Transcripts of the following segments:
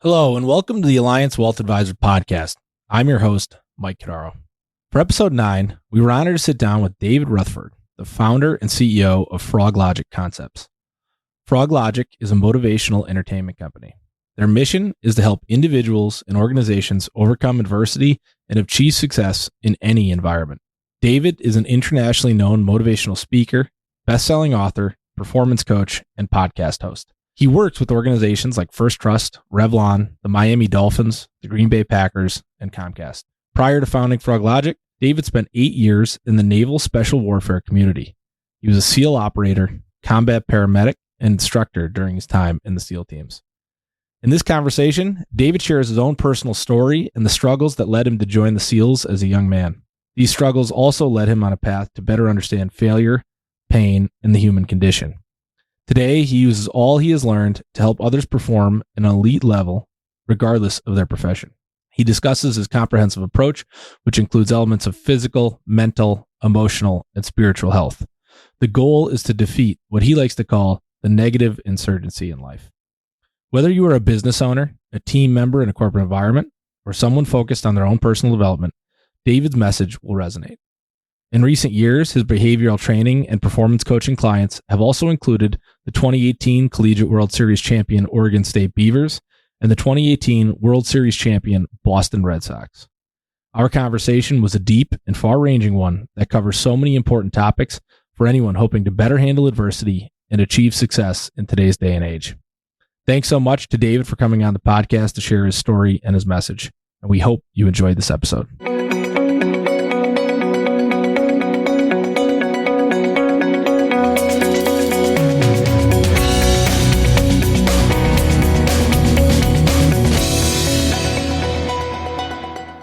Hello, and welcome to the Alliance Wealth Advisor podcast. I'm your host, Mike Cadaro. For episode 9, we were honored to sit down with David Rutherford, the founder and CEO of Froglogic Concepts. Froglogic is a motivational entertainment company. Their mission is to help individuals and organizations overcome adversity and achieve success in any environment. David is an internationally known motivational speaker, best-selling author, performance coach, and podcast host. He works with organizations like First Trust, Revlon, the Miami Dolphins, the Green Bay Packers, and Comcast. Prior to founding Froglogic, David spent 8 years in the Naval Special Warfare community. He was a SEAL operator, combat paramedic, and instructor during his time in the SEAL teams. In this conversation, David shares his own personal story and the struggles that led him to join the SEALs as a young man. These struggles also led him on a path to better understand failure, pain, and the human condition. Today, he uses all he has learned to help others perform at an elite level, regardless of their profession. He discusses his comprehensive approach, which includes elements of physical, mental, emotional, and spiritual health. The goal is to defeat what he likes to call the negative insurgency in life. Whether you are a business owner, a team member in a corporate environment, or someone focused on their own personal development, David's message will resonate. In recent years, his behavioral training and performance coaching clients have also included the 2018 Collegiate World Series champion Oregon State Beavers and the 2018 World Series champion Boston Red Sox. Our conversation was a deep and far-ranging one that covers so many important topics for anyone hoping to better handle adversity and achieve success in today's day and age. Thanks so much to David for coming on the podcast to share his story and his message, and we hope you enjoyed this episode.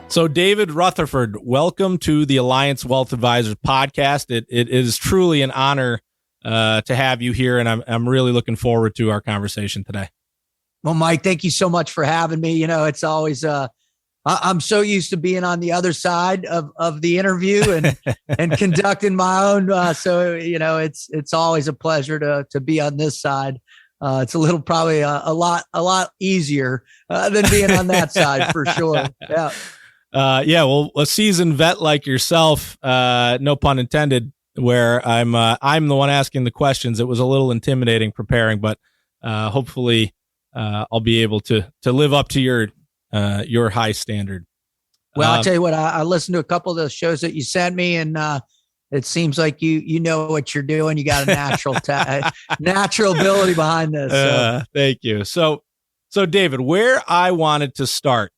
So David Rutherford, welcome to the Alliance Wealth Advisors podcast. It is truly an honor to have you here, and I'm really looking forward to our conversation today. Well, Mike, thank you so much for having me. You know, it's always I'm so used to being on the other side of the interview and conducting my own. So you know, it's always a pleasure to be on this side. It's a little probably a lot easier than being on that side for sure. Yeah. Well, a seasoned vet like yourself, no pun intended, where I'm the one asking the questions. It was a little intimidating preparing, but hopefully I'll be able to live up to your high standard. Well, I'll tell you what, I listened to a couple of those shows that you sent me, and it seems like you know what you're doing. You got a natural ability behind this. So. Thank you. So David, where I wanted to start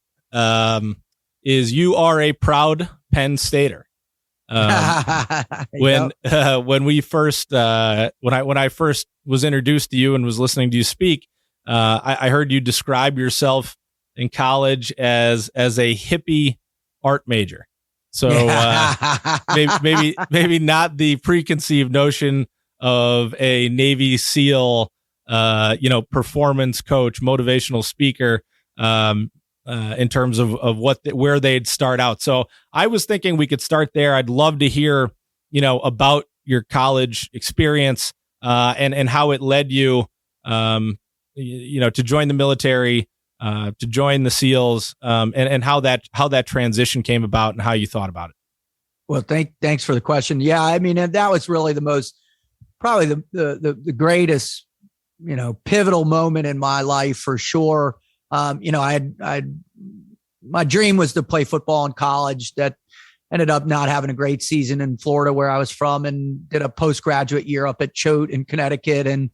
is you are a proud Penn Stater. When I first was introduced to you and was listening to you speak, I heard you describe yourself in college as a hippie art major. So maybe not the preconceived notion of a Navy SEAL, performance coach, motivational speaker, in terms of where they'd start out. So I was thinking we could start there. I'd love to hear, about your college experience, and how it led you, to join the military, to join the SEALs, and how that transition came about and how you thought about it. Well, thanks for the question. Yeah. I mean, that was really probably the greatest, pivotal moment in my life for sure. My dream was to play football in college. That ended up not having a great season in Florida, where I was from, and did a postgraduate year up at Choate in Connecticut. And,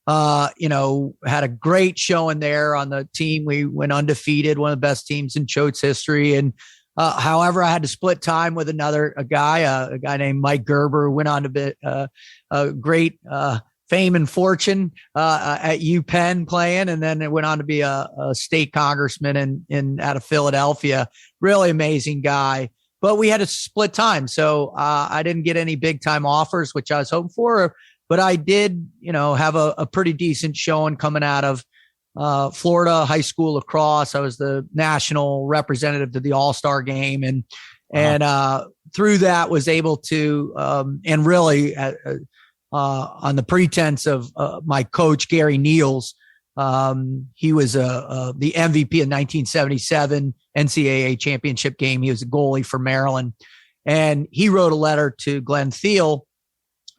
had a great showing there on the team. We went undefeated, one of the best teams in Choate's history. And, however, I had to split time with a guy named Mike Gerber, who went on to be a great, fame and fortune at UPenn playing, and then it went on to be a state congressman out of Philadelphia. Really amazing guy. But we had to split time, so I didn't get any big time offers, which I was hoping for. But I did, have a pretty decent showing coming out of Florida high school lacrosse. I was the national representative to the All-Star game, and through that was able to and really. On the pretense of my coach, Gary Neals, He was the MVP in 1977 NCAA championship game. He was a goalie for Maryland. And he wrote a letter to Glenn Thiel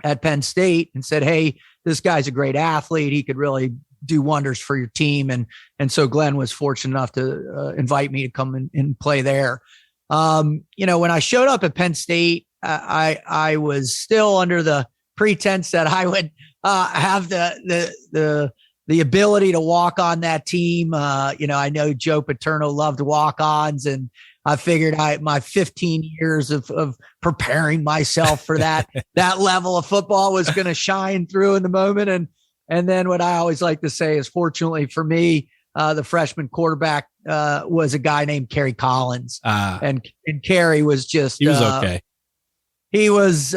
at Penn State and said, hey, this guy's a great athlete. He could really do wonders for your team. And so Glenn was fortunate enough to invite me to come and play there. When I showed up at Penn State, I was still under the pretense that I would have the ability to walk on that team. I know Joe Paterno loved walk-ons, and I figured my 15 years of preparing myself for that level of football was going to shine through in the moment. And then what I always like to say is, fortunately for me, the freshman quarterback was a guy named Kerry Collins, and Kerry was just he was okay. He was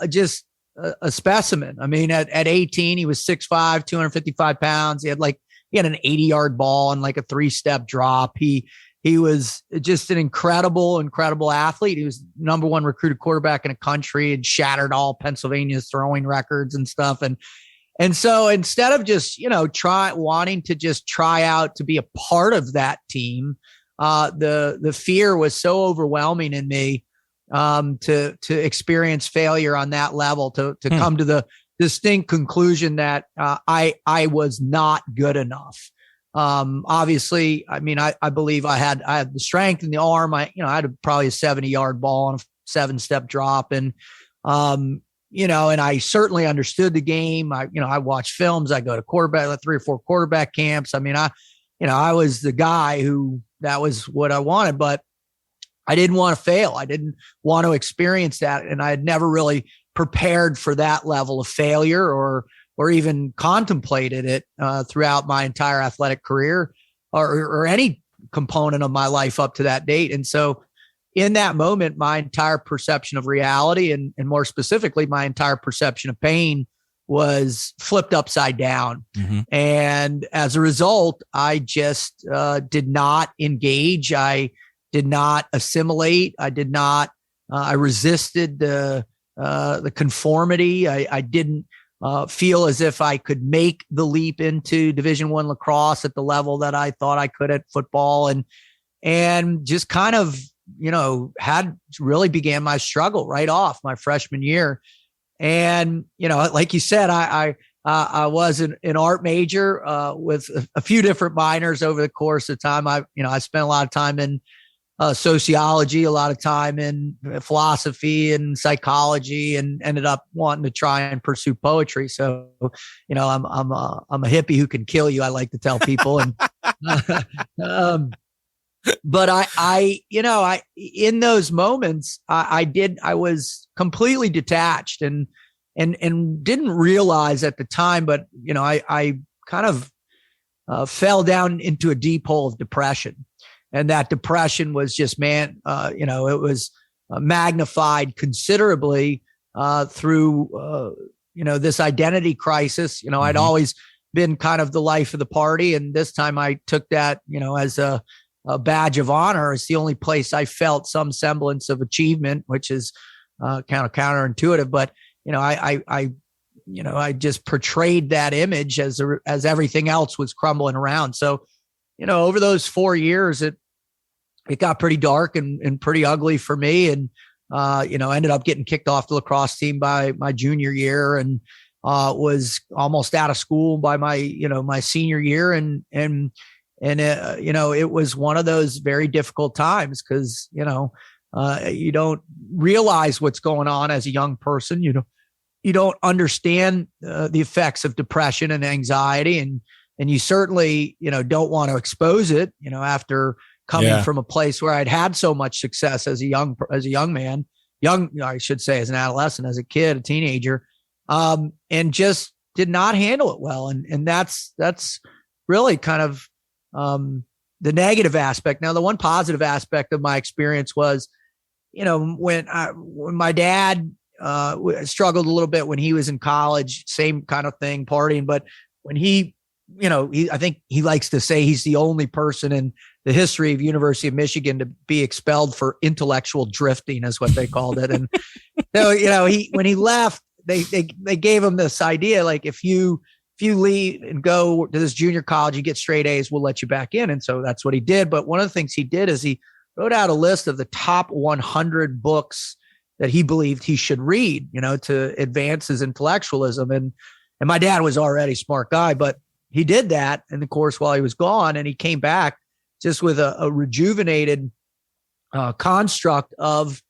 just a specimen. I mean, at 18, he was 6'5", 255 pounds. He had an 80-yard ball and like a 3-step drop. He was just an incredible athlete. He was number one recruited quarterback in the country and shattered all Pennsylvania's throwing records and stuff. And so instead of just, wanting to just try out to be a part of that team, the fear was so overwhelming in me to experience failure on that level, to come to the distinct conclusion that I was not good enough. Obviously, I mean, I believe I had the strength in the arm. I had probably a 70-yard ball on a 7-step drop, and and I certainly understood the game. I watched films. I go to 3 or 4 quarterback camps. I mean, I was the guy who, that was what I wanted, but I didn't want to fail. I didn't want to experience that. And I had never really prepared for that level of failure or even contemplated it throughout my entire athletic career or any component of my life up to that date. And so in that moment, my entire perception of reality and more specifically, my entire perception of pain was flipped upside down. Mm-hmm. And as a result, I just did not engage. I did not assimilate. I did not, I resisted the conformity. I didn't feel as if I could make the leap into Division I lacrosse at the level that I thought I could at football, and just kind of, had really began my struggle right off my freshman year. And, like you said, I was an art major with a few different minors over the course of time. I spent a lot of time in sociology, a lot of time in philosophy and psychology, and ended up wanting to try and pursue poetry. So, I'm a hippie who can kill you, I like to tell people. And but I in those moments, I was completely detached and didn't realize at the time, but I kind of fell down into a deep hole of depression. And that depression was just, it was magnified considerably through, this identity crisis. Mm-hmm. I'd always been kind of the life of the party. And this time I took that, as a badge of honor. It's the only place I felt some semblance of achievement, which is kind of counterintuitive. But, I just portrayed that image as everything else was crumbling around. So, over those 4 years, it got pretty dark and pretty ugly for me. And, ended up getting kicked off the lacrosse team by my junior year and was almost out of school by my senior year. And it was one of those very difficult times because, you don't realize what's going on as a young person. You don't understand the effects of depression and anxiety, and you certainly, don't want to expose it, after coming from a place where I'd had so much success as a young man, I should say, as an adolescent, as a kid, a teenager, and just did not handle it well. And that's really kind of the negative aspect. Now, the one positive aspect of my experience was, when my dad struggled a little bit when he was in college, same kind of thing, partying, but when I think he likes to say he's the only person in the history of University of Michigan to be expelled for intellectual drifting, is what they called it. And so, when he left, they gave him this idea, like if you you leave and go to this junior college, you get straight A's, we'll let you back in. And so that's what he did. But one of the things he did is he wrote out a list of the top 100 books that he believed he should read, to advance his intellectualism. And my dad was already a smart guy, but he did that in the course while he was gone. And he came back just with a rejuvenated construct of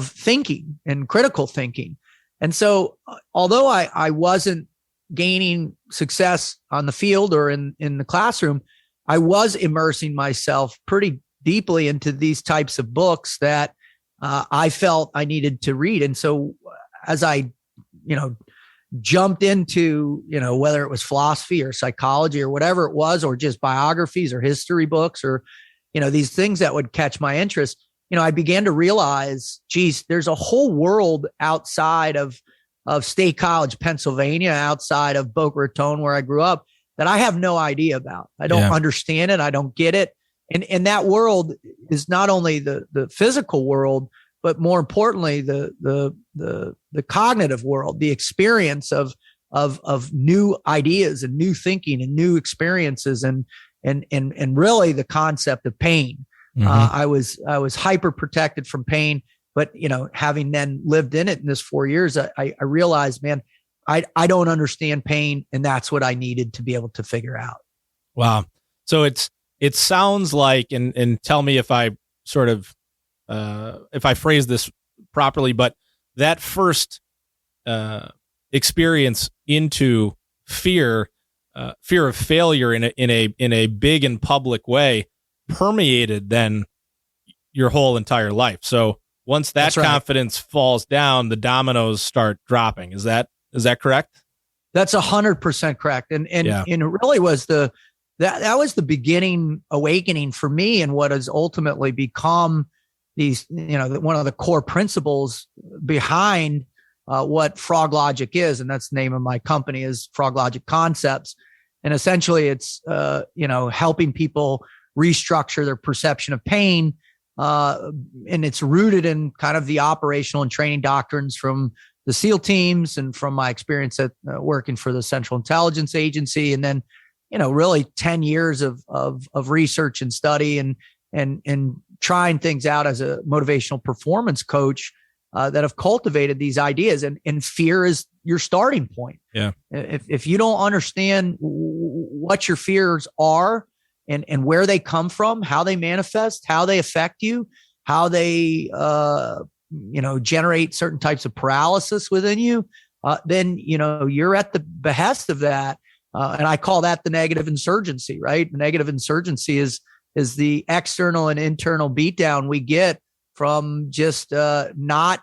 thinking and critical thinking. And so although I wasn't gaining success on the field or in the classroom, I was immersing myself pretty deeply into these types of books that I felt I needed to read. And so as I, jumped into, whether it was philosophy or psychology or whatever it was, or just biographies or history books or, these things that would catch my interest, I began to realize, geez, there's a whole world outside of State College, Pennsylvania, outside of Boca Raton, where I grew up, that I have no idea about. I don't understand it. I don't get it. And that world is not only the physical world, but more importantly, the cognitive world, the experience of new ideas and new thinking and new experiences and really the concept of pain. Mm-hmm. I was hyper protected from pain, but having then lived in it in this 4 years, I realized, man, I don't understand pain, and that's what I needed to be able to figure out. Wow. So it sounds like, and tell me if I sort of if I phrase this properly, but that first experience into fear of failure in a big and public way permeated then your whole entire life. So once that confidence falls down, the dominoes start dropping. Is that correct? That's 100% correct. And it really was that was the beginning awakening for me, and what has ultimately become these, one of the core principles behind what Froglogic is. And that's the name of my company, is Froglogic Concepts. And essentially it's, helping people restructure their perception of pain. And it's rooted in kind of the operational and training doctrines from the SEAL teams and from my experience at working for the Central Intelligence Agency. And then, really 10 years of research and study and trying things out as a motivational performance coach that have cultivated these ideas. And fear is your starting point. Yeah. If you don't understand what your fears are and where they come from, how they manifest, how they affect you, how they, generate certain types of paralysis within you, then, you're at the behest of that. And I call that the negative insurgency, right? The negative insurgency is the external and internal beatdown we get from just not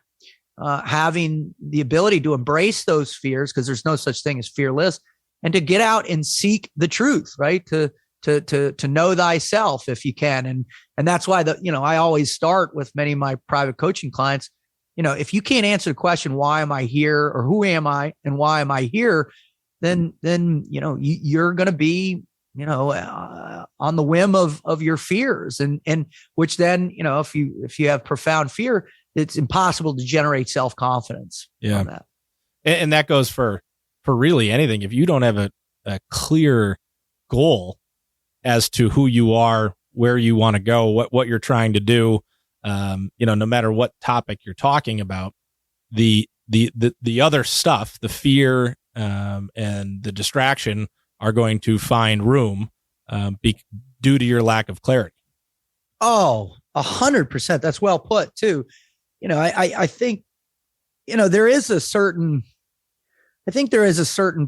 having the ability to embrace those fears, because there's no such thing as fearless, and to get out and seek the truth, right? To know thyself if you can. And that's why I always start with many of my private coaching clients, if you can't answer the question, why am I here, or who am I and why am I here, then you're going to be on the whim of your fears, and which then, if you have profound fear, it's impossible to generate self-confidence. Yeah. That. And that goes for really anything. If you don't have a clear goal as to who you are, where you want to go, what you're trying to do, no matter what topic you're talking about, the other stuff, the fear, and the distraction are going to find room due to your lack of clarity. Oh, 100%. That's well put too. I think, there is a certain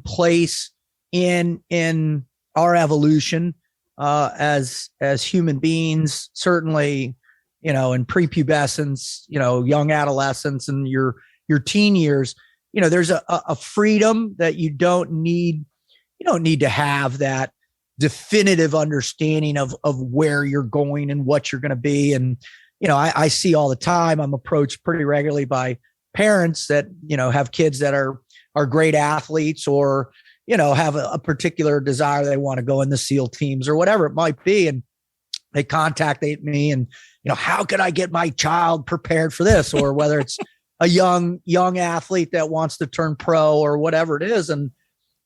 place in our evolution as human beings, certainly, in prepubescence, young adolescence and your teen years, there's a freedom that you don't need to have that definitive understanding of where you're going and what you're going to be. And, I see all the time, I'm approached pretty regularly by parents that, have kids that are great athletes, or, have a particular desire. They want to go in the SEAL teams or whatever it might be. And they contact me and, how could I get my child prepared for this? Or whether it's a young athlete that wants to turn pro or whatever it is. And,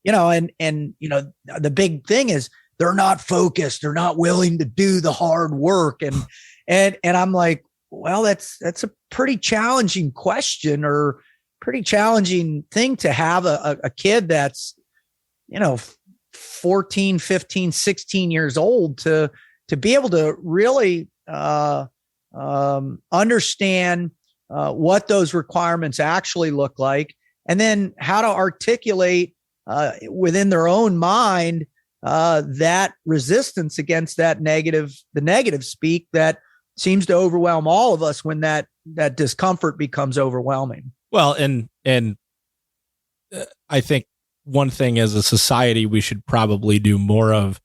the big thing is they're not focused. They're not willing to do the hard work. And I'm like, well, that's a pretty challenging question, or pretty challenging thing to have a kid that's, 14, 15, 16 years old to be able to really understand what those requirements actually look like, and then how to articulate within their own mind that resistance against the negative speak that seems to overwhelm all of us when that discomfort becomes overwhelming. Well, and I think one thing as a society we should probably do more of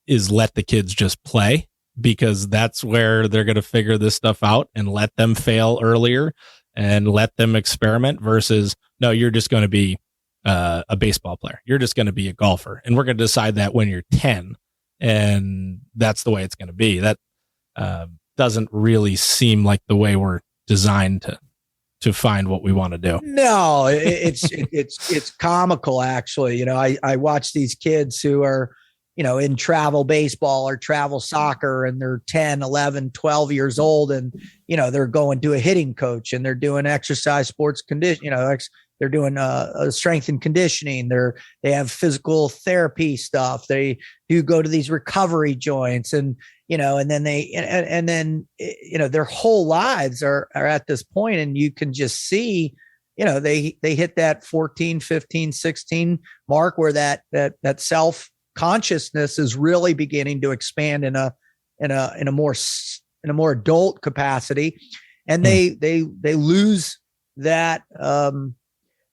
is let the kids just play, because that's where they're going to figure this stuff out, and let them fail earlier and let them experiment, versus, no, you're just going to be a baseball player. You're just going to be a golfer. And we're going to decide that when you're 10, and that's the way it's going to be. That doesn't really seem like the way we're designed to find what we want to do. No, it's comical, actually. I watch these kids who are, in travel baseball or travel soccer, and they're 10, 11, 12 years old, and, they're going to a hitting coach, and they're doing exercise sports condition, they're doing strength and conditioning. They have physical therapy stuff. They do go to these recovery joints, and and then their whole lives are at this point, and you can just see, they hit that 14, 15, 16 mark where that self consciousness is really beginning to expand in a more adult capacity, and they lose that.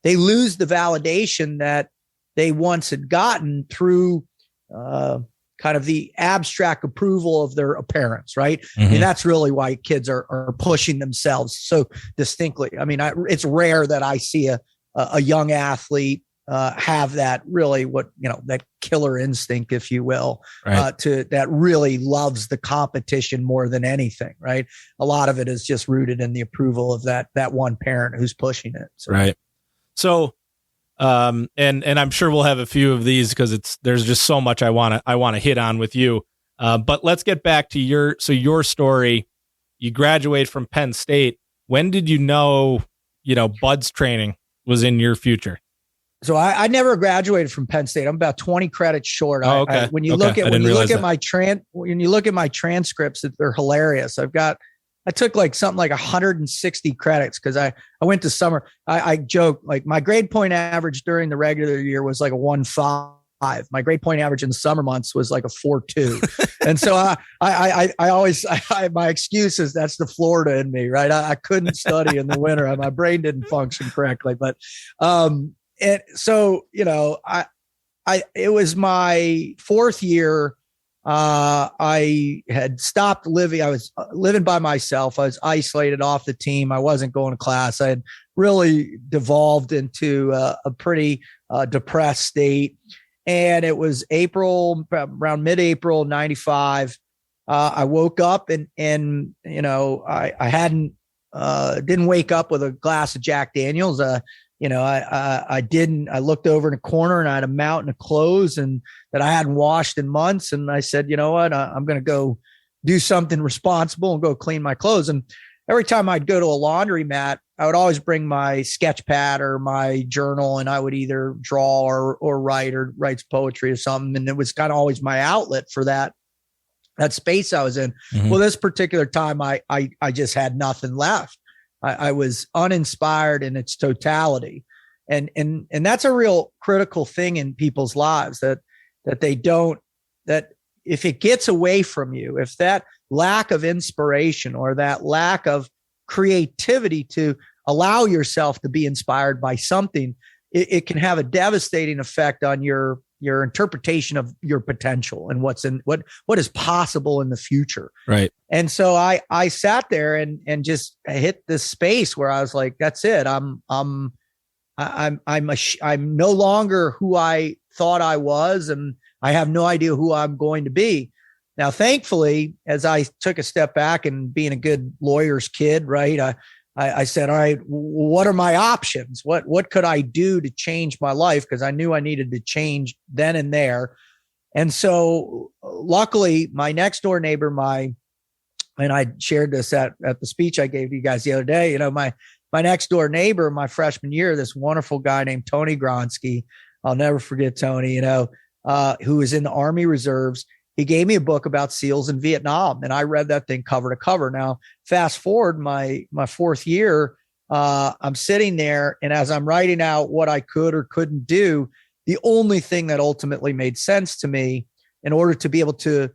They lose the validation that they once had gotten through kind of the abstract approval of their parents, right? Mm-hmm. And that's really why kids are pushing themselves so distinctly. I mean, it's rare that I see a young athlete have that really that killer instinct, if you will, right, that really loves the competition more than anything, right? A lot of it is just rooted in the approval of that one parent who's pushing it. So. Right. So, and I'm sure we'll have a few of these because there's just so much I want to hit on with you. But let's get back to your story. You graduate from Penn State. When did you know, Bud's training was in your future? So I never graduated from Penn State. I'm about 20 credits short. Oh, okay. When you look at my transcripts, they're hilarious. I took something like 160 credits because I went to summer. I joke, my grade point average during the regular year was like a 1.5. My grade point average in the summer months was like a 4.2. And so I always my excuse is that's the Florida in me, right? I couldn't study in the winter. My brain didn't function correctly. But and so it was my fourth year. I had stopped living. I was living by myself. I was isolated off the team. I wasn't going to class. I had really devolved into a pretty depressed state. And it was around mid-April, 95. I woke up and I didn't wake up with a glass of Jack Daniels. I didn't. I looked over in a corner and I had a mountain of clothes and that I hadn't washed in months. And I said, you know what? I'm going to go do something responsible and go clean my clothes. And every time I'd go to a laundromat, I would always bring my sketch pad or my journal, and I would either draw or write poetry or something. And it was kind of always my outlet for that space I was in. Mm-hmm. Well, this particular time, I just had nothing left. I was uninspired in its totality. And that's a real critical thing in people's lives that if it gets away from you, if that lack of inspiration or that lack of creativity to allow yourself to be inspired by something, it can have a devastating effect on your interpretation of your potential and what is possible in the future. Right. And so I sat there and just hit this space where I was like, that's it. I'm no longer who I thought I was, and I have no idea who I'm going to be. Now, thankfully, as I took a step back and being a good lawyer's kid, right, I said, all right, what are my options? What could I do to change my life? Because I knew I needed to change then and there. And so luckily, my next door neighbor, and I shared this at the speech I gave you guys the other day, you know, my next door neighbor, my freshman year, this wonderful guy named Tony Gronsky. I'll never forget Tony, you know, who was in the Army Reserves. He gave me a book about SEALs in Vietnam, and I read that thing cover to cover. Now, fast forward my fourth year, I'm sitting there, and as I'm writing out what I could or couldn't do, the only thing that ultimately made sense to me in order to be able to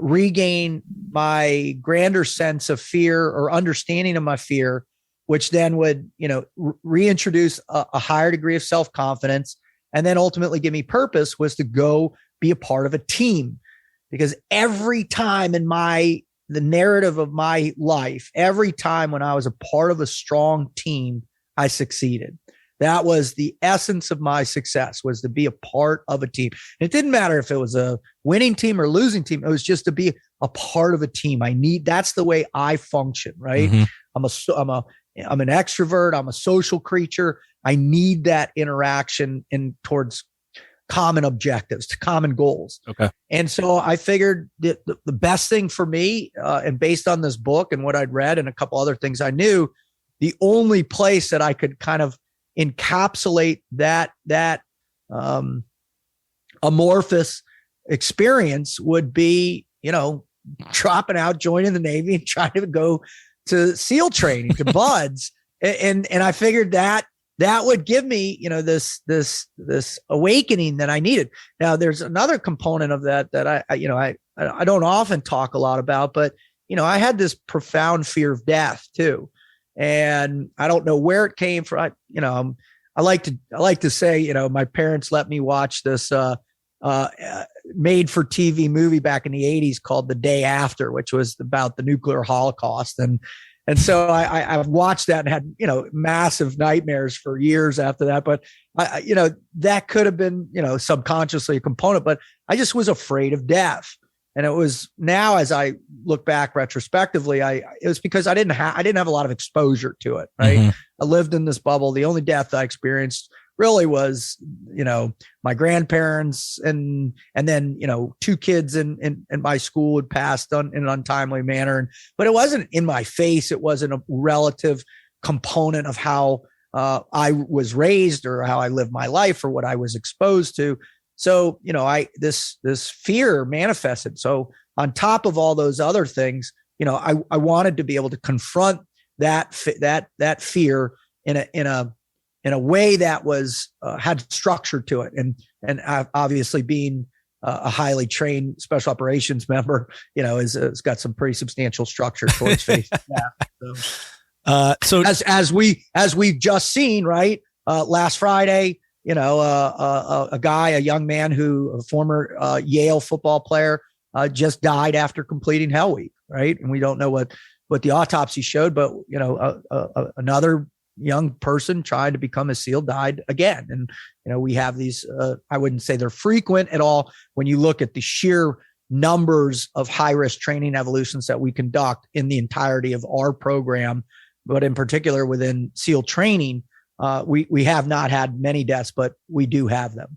regain my grander sense of fear or understanding of my fear, which then would, you know, reintroduce a higher degree of self-confidence, and then ultimately give me purpose, was to go be a part of a team. Because every time in the narrative of my life, every time when I was a part of a strong team, I succeeded. That was the essence of my success, was to be a part of a team. It didn't matter if it was a winning team or losing team. It was just to be a part of a team. That's the way I function, right? Mm-hmm. I'm an extrovert. I'm a social creature. I need that interaction towards common objectives, to common goals. Okay. And so I figured that the best thing for me, and based on this book and what I'd read and a couple other things I knew, the only place that I could kind of encapsulate that amorphous experience would be, you know, dropping out, joining the Navy, and trying to go to SEAL training, to BUD/S. And I figured that would give me, you know, this awakening that I needed. Now, there's another component of that I don't often talk a lot about, but, you know, I had this profound fear of death too. And I don't know where it came from. I like to say, you know, my parents let me watch this made for TV movie back in the 80s called The Day After, which was about the nuclear holocaust. And so I've watched that and had, you know, massive nightmares for years after that. But you know, that could have been, you know, subconsciously a component, but I just was afraid of death. And it was, now as I look back retrospectively, it was because I didn't have a lot of exposure to it. Right. Mm-hmm. I lived in this bubble. The only death I experienced really was, you know, my grandparents, and then, you know, 2 kids in my school had passed in an untimely manner. But it wasn't in my face. It wasn't a relative component of how I was raised or how I lived my life or what I was exposed to. So, you know, this fear manifested. So on top of all those other things, you know, I wanted to be able to confront that fear in a way that was had structure to it, and obviously being a highly trained special operations member, you know, has got some pretty substantial structure towards faith. So as we've just seen, right, last Friday, you know, a young man a former Yale football player, just died after completing Hell Week, right? And we don't know what the autopsy showed, but, you know, another young person trying to become a SEAL died again. And, you know, we have these, I wouldn't say they're frequent at all when you look at the sheer numbers of high-risk training evolutions that we conduct in the entirety of our program, but in particular within SEAL training, we have not had many deaths, but we do have them.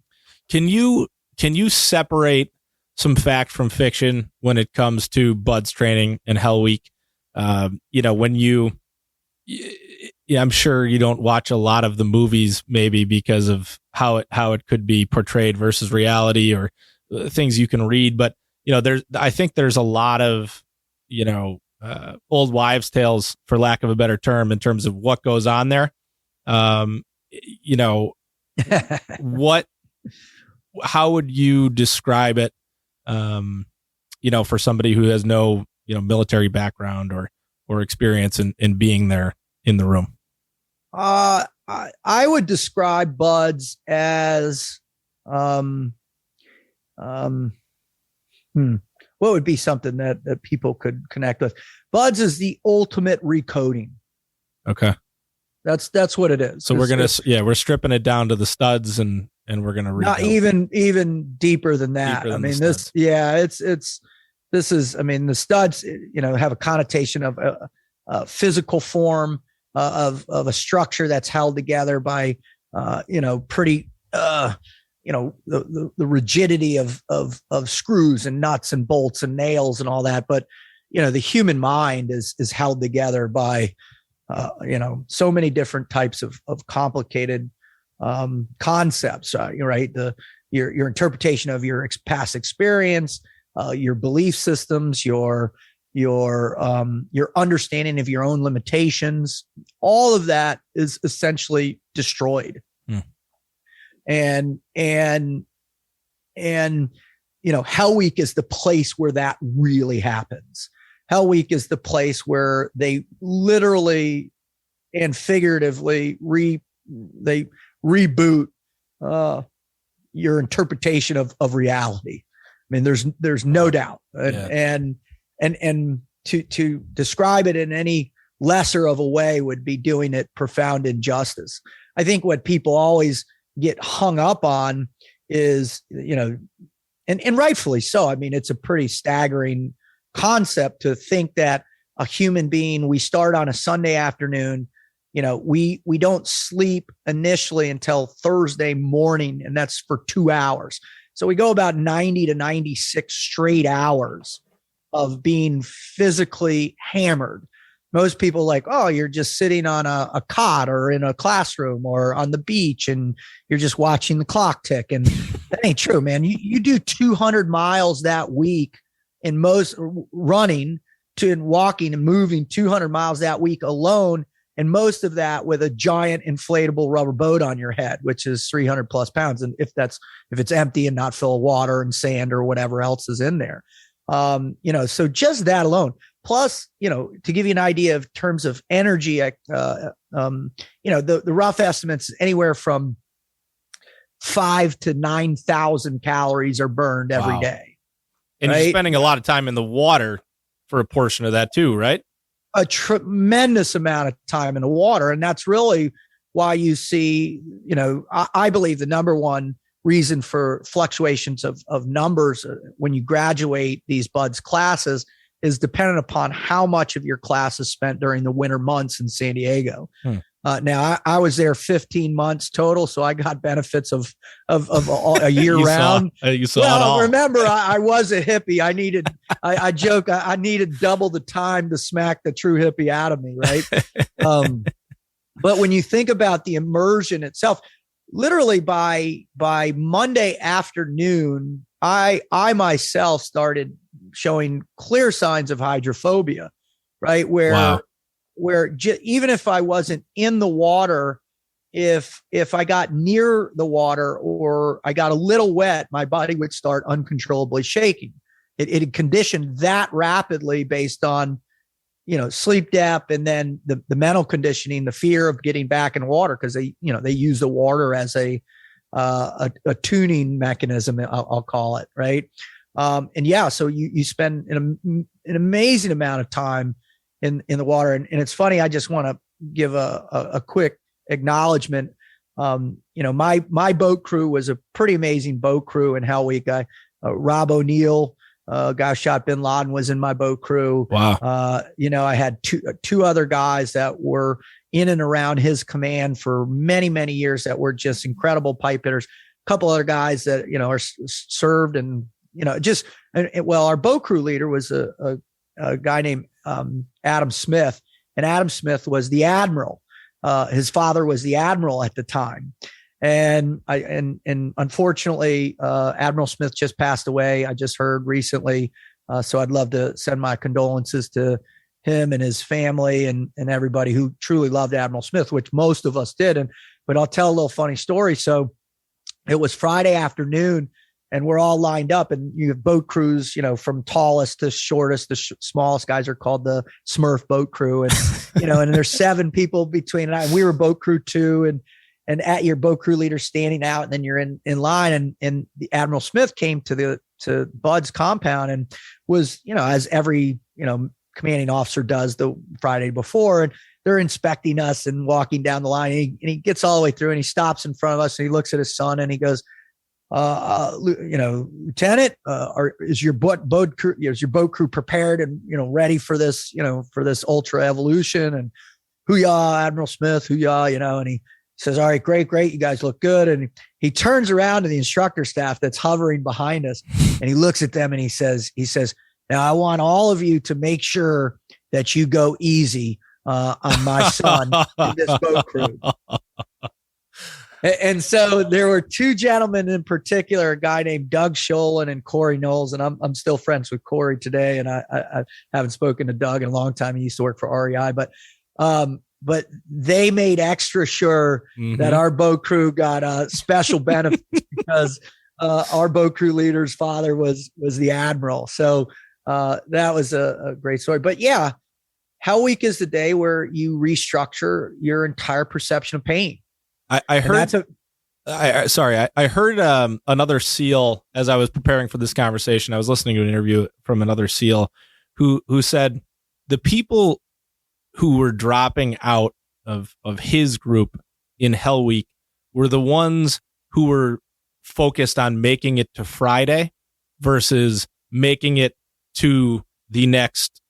Can you separate some fact from fiction when it comes to BUD/S training and Hell Week? You know, I'm sure you don't watch a lot of the movies, maybe because of how it could be portrayed versus reality, or things you can read. But, you know, I think there's a lot of, you know, old wives' tales, for lack of a better term, in terms of what goes on there. You know, how would you describe it? You know, for somebody who has no, you know, military background or experience in being there in the room. I would describe BUD/S as, what would be something that people could connect with? BUD/S is the ultimate recoding. Okay. That's what it is. So we're stripping it down to the studs, and we're going to read. Not even deeper than that. I mean, the studs, you know, have a connotation of a physical form. of a structure that's held together by pretty the rigidity of screws and nuts and bolts and nails and all that. But the human mind is held together by so many different types of complicated concepts, right? Your interpretation of your past experience, your belief systems, your understanding of your own limitations, all of that is essentially destroyed. And Hell Week is the place where that really happens. Hell Week is the place where they literally and figuratively they reboot your interpretation of reality. I mean, there's no doubt. And to describe it in any lesser of a way would be doing it profound injustice. I think what people always get hung up on is, and rightfully so. I mean, it's a pretty staggering concept to think that a human being, we start on a Sunday afternoon, we don't sleep initially until Thursday morning, and that's for 2 hours. So we go about 90 to 96 straight hours of being physically hammered. Most people like, oh, you're just sitting on a cot or in a classroom or on the beach and you're just watching the clock tick. And that ain't true, man. You do 200 miles that week in most running and walking and moving 200 miles that week alone. And most of that with a giant inflatable rubber boat on your head, which is 300 plus pounds. And if it's empty and not full of water and sand or whatever else is in there, so just that alone. Plus, to give you an idea of terms of energy, the rough estimates anywhere from 5,000 to 9,000 calories are burned every day. And you're spending a lot of time in the water for a portion of that too, right? A tremendous amount of time in the water. And that's really why you see, I believe the number one reason for fluctuations of numbers when you graduate these BUD/S classes is dependent upon how much of your class is spent during the winter months in San Diego. Now I was there 15 months total, so I got benefits of a year round. You saw it all. Remember, I was a hippie. I joke, I needed double the time to smack the true hippie out of me, right? But when you think about the immersion itself, literally by Monday afternoon, I myself started showing clear signs of hydrophobia, right? Where even if I wasn't in the water, if I got near the water or I got a little wet, my body would start uncontrollably shaking. It had conditioned that rapidly based on, sleep depth and then the mental conditioning, the fear of getting back in water because they use the water as a tuning mechanism, I'll call it, right? So you spend an amazing amount of time in the water. And it's funny, I just want to give a quick acknowledgement. My boat crew was a pretty amazing boat crew in Hell Week. Rob O'Neill, guy who shot bin Laden, was in my boat crew. Wow. I had two other guys that were in and around his command for many, many years that were just incredible pipe hitters. A couple other guys that, are served and, our boat crew leader was a guy named Adam Smith, and Adam Smith was the admiral. His father was the admiral at the time. And unfortunately, Admiral Smith just passed away. I just heard recently. So I'd love to send my condolences to him and his family and everybody who truly loved Admiral Smith, which most of us did. But I'll tell a little funny story. So it was Friday afternoon and we're all lined up and you have boat crews, from tallest to shortest, the smallest guys are called the Smurf boat crew. And, and there's 7 people between, and we were boat crew 2 and at your boat crew leader standing out, and then you're in line and the Admiral Smith came to BUD/S compound and was, as every, commanding officer does the Friday before. And they're inspecting us and walking down the line and he gets all the way through and he stops in front of us and he looks at his son and he goes, Lieutenant, is your boat crew prepared and, ready for this, for this ultra evolution? And "Hoo-yah, Admiral Smith, hoo-yah," and he says, "All right, great, you guys look good." And he turns around to the instructor staff that's hovering behind us, and he looks at them and he says, "Now I want all of you to make sure that you go easy on my son in this boat crew." And so there were two gentlemen in particular, a guy named Doug Sholin and Corey Knowles. And I'm still friends with Corey today. And I haven't spoken to Doug in a long time. He used to work for REI, but they made extra sure that our boat crew got special benefits because our boat crew leader's father was the admiral. So that was a great story. But yeah, Hell Week is the day where you restructure your entire perception of pain. I heard. I heard another SEAL as I was preparing for this conversation. I was listening to an interview from another SEAL who said the people who were dropping out of his group in Hell Week were the ones who were focused on making it to Friday versus making it to the next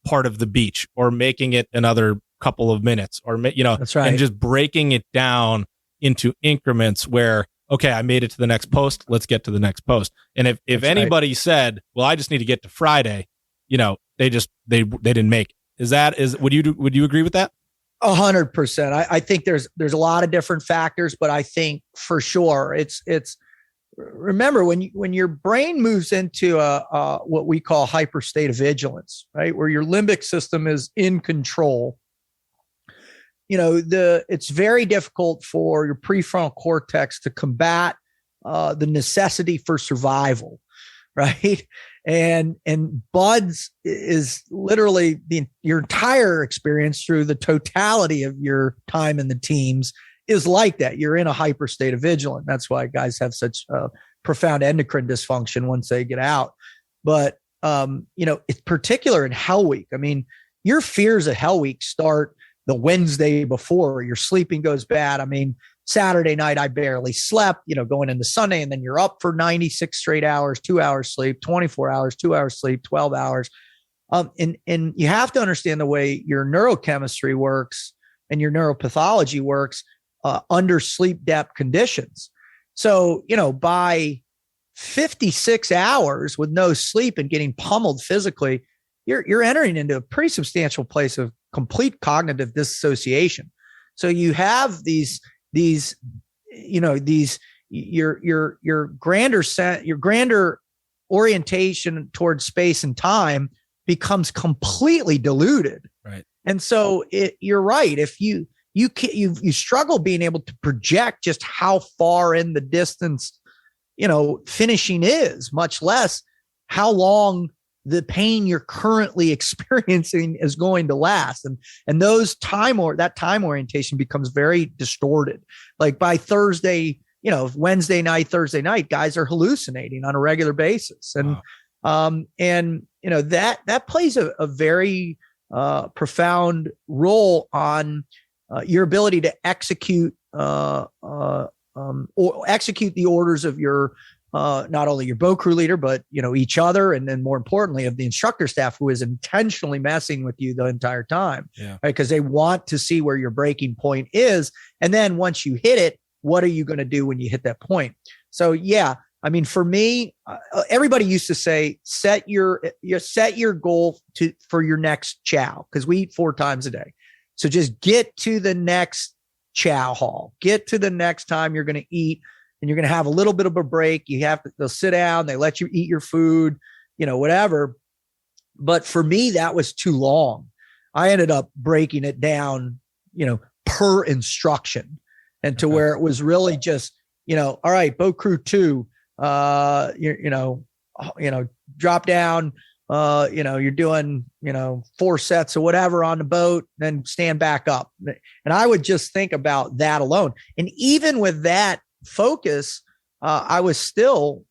part of the beach or making it another couple of minutes or, that's right. And just breaking it down into increments where, okay, I made it to the next post. Let's get to the next post. And if anybody said, well, I just need to get to Friday, they didn't make it. Would you agree with that? 100%. I think there's a lot of different factors, but I think for sure it's remember when your brain moves into what we call hyper state of vigilance, right? Where your limbic system is in control. It's very difficult for your prefrontal cortex to combat the necessity for survival, right? And BUDS is literally your entire experience through the totality of your time in the teams is like that. You're in a hyper state of vigilance. That's why guys have such profound endocrine dysfunction once they get out. But it's particular in Hell Week. I mean, your fears of Hell Week start the Wednesday before. Your sleeping goes bad. I mean, Saturday night, I barely slept, going into Sunday, and then you're up for 96 straight hours, 2 hours sleep, 24 hours, 2 hours sleep, 12 hours. And you have to understand the way your neurochemistry works and your neuropathology works under sleep depth conditions. So, by 56 hours with no sleep and getting pummeled physically, you're entering into a pretty substantial place of complete cognitive dissociation. So you have your grander orientation towards space and time becomes completely diluted. Right. And so you're right. If you struggle being able to project just how far in the distance, finishing is, much less how long the pain you're currently experiencing is going to last. And that time orientation becomes very distorted. Like by Thursday, Wednesday night, Thursday night, guys are hallucinating on a regular basis. And, wow. That plays a very profound role on your ability to execute or execute the orders of your not only your boat crew leader, but each other, and then more importantly of the instructor staff who is intentionally messing with you the entire time, right? Because they want to see where your breaking point is, and then once you hit it, what are you going to do when you hit that point? So yeah, I mean, for me, everybody used to say set your goal for your next chow, because we eat 4 times a day. So just get to the next chow hall, get to the next time you're going to eat. And you're going to have a little bit of a break. They'll sit down, they let you eat your food, whatever. But for me, that was too long. I ended up breaking it down, per instruction, and to where it was really just, all right, boat crew 2, drop down, you're doing, 4 sets or whatever on the boat, then stand back up. And I would just think about that alone. And even with that focus, I was still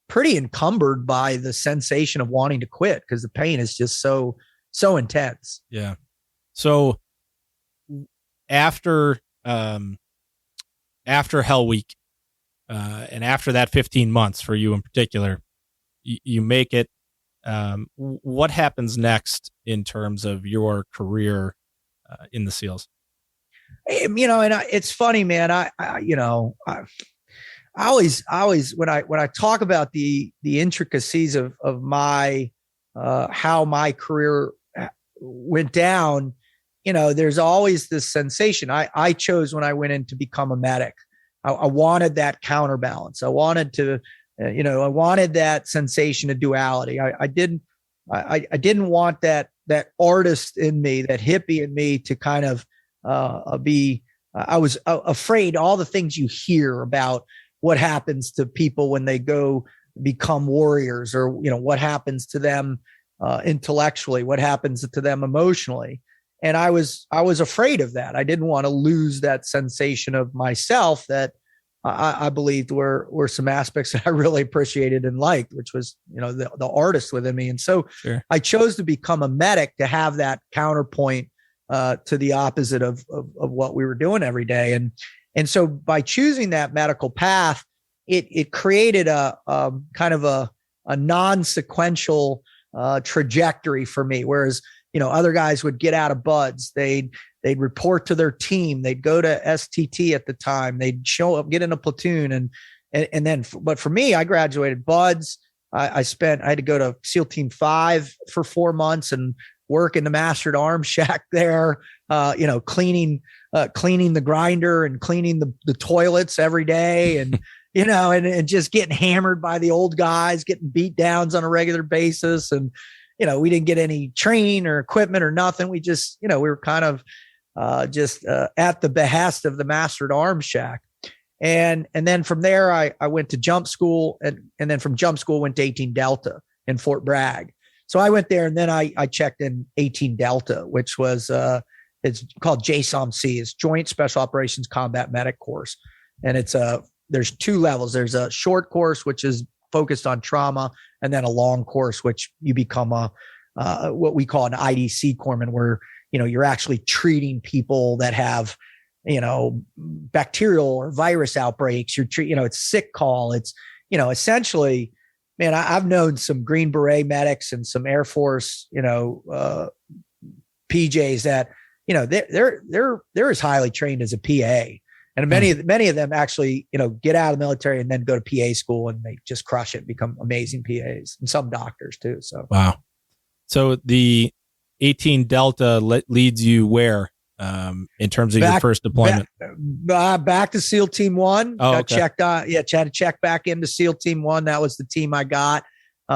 pretty encumbered by the sensation of wanting to quit, because the pain is just so intense. Yeah. So after Hell Week, and after that 15 months for you in particular, you make it, What happens next in terms of your career in the SEALs? And it's funny, man. I always when I talk about the intricacies of my how my career went down, there's always this sensation. I chose when I went in to become a medic. I wanted that counterbalance. I wanted to, I wanted that sensation of duality. I didn't want that artist in me, that hippie in me, to kind of be. I was afraid all the things you hear about what happens to people when they go become warriors, or what happens to them intellectually, what happens to them emotionally. And I was afraid of that. I didn't want to lose that sensation of myself that I believed were some aspects that I really appreciated and liked, which was, the artist within me. And so sure. I chose to become a medic to have that counterpoint to the opposite of what we were doing every day. And so by choosing that medical path, it created a kind of a non-sequential trajectory for me. Whereas, other guys would get out of buds, they'd report to their team, they'd go to STT at the time, they'd show up, get in a platoon, and then, but for me, I graduated buds. I had to go to SEAL Team 5 for 4 months and work in the mastered arms shack there, cleaning the grinder and cleaning the toilets every day, and and just getting hammered by the old guys, getting beat downs on a regular basis. And we didn't get any training or equipment or nothing. We just, we were kind of just at the behest of the mastered arms shack. And then from there, I went to jump school, and then from jump school went to 18 Delta in Fort Bragg. So I went there, and then I checked in 18 Delta, which was it's called JSOMC, it's Joint Special Operations Combat Medic course, and there's 2 levels. There's a short course, which is focused on trauma, and then a long course, which you become what we call an IDC corpsman, where you're actually treating people that have bacterial or virus outbreaks. It's sick call. It's essentially, man, I've known some Green Beret medics and some Air Force PJs that they're as highly trained as a PA. And many of them actually, get out of the military and then go to PA school, and they just crush it, become amazing PAs, and some doctors too. So wow. So the 18 Delta leads you where in terms of your first deployment? Back to SEAL Team 1. Oh, got okay. checked on. Yeah, had to check back into SEAL Team 1. That was the team I got.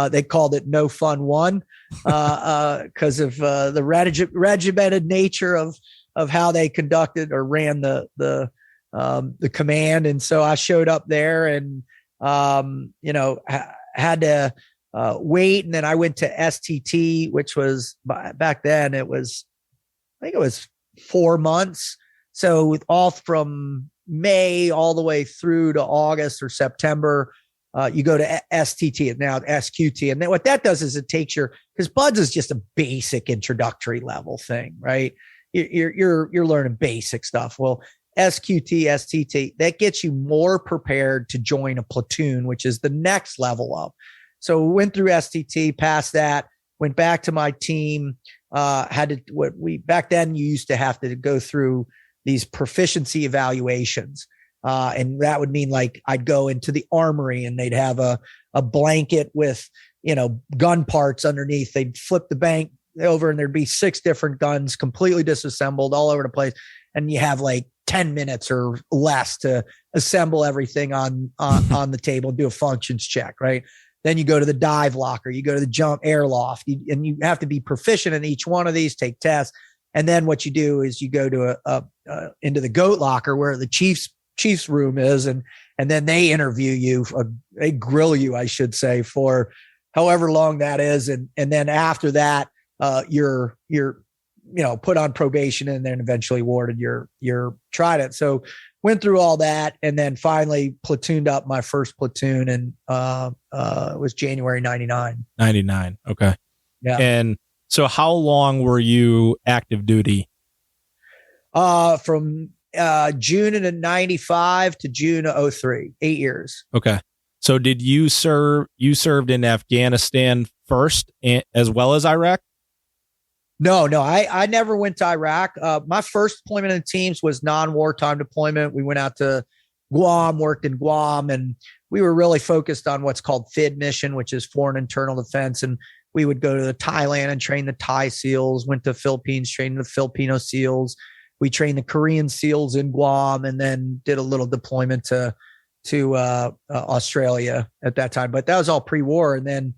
They called it No Fun 1 because of the regimented nature of how they conducted or ran the command. And so I showed up there and, had to wait. And then I went to STT, which was back then I think it was 4 months. So all from May all the way through to August or September, you go to STT, now SQT. And then what that does is it takes because BUDS is just a basic introductory level thing, right? You're learning basic stuff. Well, SQT, STT, that gets you more prepared to join a platoon, which is the next level up. So we went through STT, passed that, went back to my team, back then you used to have to go through these proficiency evaluations. And that would mean like I'd go into the armory and they'd have a blanket with, gun parts underneath. They'd flip the bank over and there'd be 6 different guns completely disassembled all over the place. And you have like 10 minutes or less to assemble everything on the table and do a functions check, right? Then you go to the dive locker, you go to the jump airloft, and you have to be proficient in each one of these, take tests. And then what you do is you go to into the goat locker where the chief's room is, and then they interview you, they grill you, I should say, for however long that is, and then after that, you're put on probation and then eventually awarded your trident. So went through all that and then finally platooned up my first platoon, and it was January 99. 99. Okay. Yeah. And so how long were you active duty? From June of 95 to June of 03, 8 years. Okay. So did you served in Afghanistan first as well as Iraq? No, I never went to Iraq. My first deployment in the teams was non-wartime deployment. We went out to Guam, worked in Guam, and we were really focused on what's called FID mission, which is foreign internal defense. And we would go to Thailand and train the Thai SEALs, went to Philippines, trained the Filipino SEALs. We trained the Korean SEALs in Guam, and then did a little deployment to Australia at that time. But that was all pre-war. And then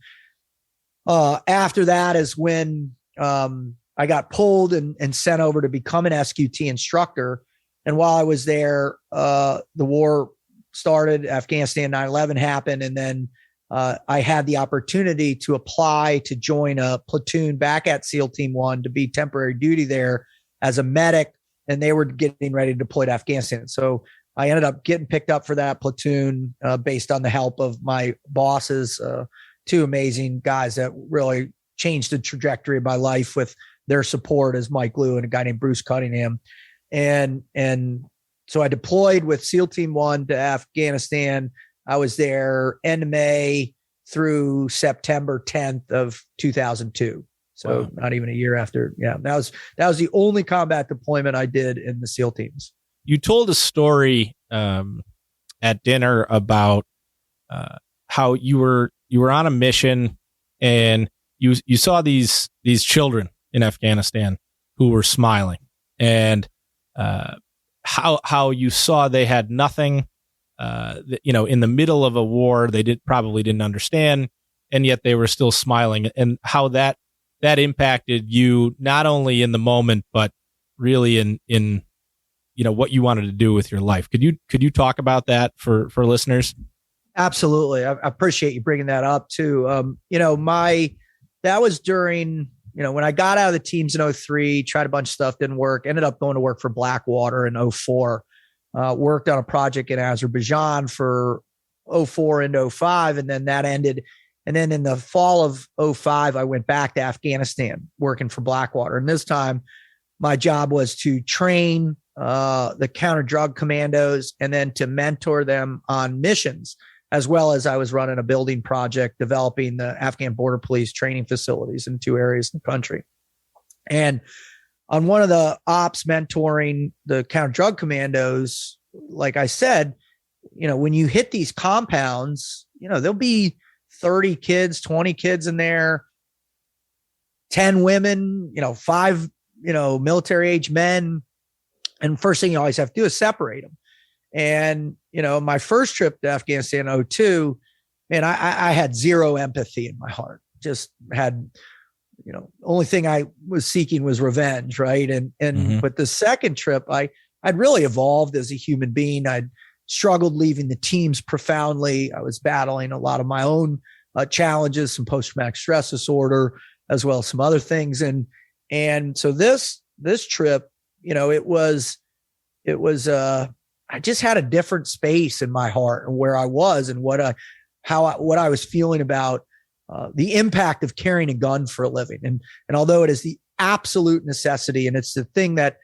after that is when I got pulled and sent over to become an SQT instructor. And while I was there, the war started, Afghanistan 9/11 happened. And then I had the opportunity to apply to join a platoon back at SEAL Team 1 to be temporary duty there as a medic. And they were getting ready to deploy to Afghanistan. So I ended up getting picked up for that platoon based on the help of my bosses, two amazing guys that really changed the trajectory of my life with their support, as Mike Liu and a guy named Bruce Cunningham. And so I deployed with SEAL Team 1 to Afghanistan. I was there end of May through September 10th of 2002. So wow. Not even a year after. Yeah, that was the only combat deployment I did in the SEAL teams. You told a story at dinner about how you were on a mission and you saw these children in Afghanistan who were smiling, and how you saw they had nothing, in the middle of a war they probably didn't understand, and yet they were still smiling, and how that impacted you not only in the moment but really in what you wanted to do with your life. Could you talk about that for listeners? Absolutely. I appreciate you bringing that up too. That was during, when I got out of the teams in 2003, tried a bunch of stuff, didn't work, ended up going to work for Blackwater in 2004, worked on a project in Azerbaijan for 2004 into 2005. And then that ended. And then in the fall of 2005, I went back to Afghanistan working for Blackwater. And this time my job was to train the counter drug commandos and then to mentor them on missions, as well as I was running a building project, developing the Afghan border police training facilities in 2 areas in the country. And on one of the ops mentoring the counter drug commandos, like I said, when you hit these compounds, there'll be 30 kids, 20 kids in there, 10 women, 5, military age men. And first thing you always have to do is separate them. And, my first trip to Afghanistan in 2002, man, I had zero empathy in my heart. Just had, only thing I was seeking was revenge. Right. But the second trip, I'd really evolved as a human being. I'd struggled leaving the teams profoundly. I was battling a lot of my own challenges, some post-traumatic stress disorder, as well as some other things. And so this trip, it was I just had a different space in my heart and where I was and what I was feeling about the impact of carrying a gun for a living. And although it is the absolute necessity and it's the thing that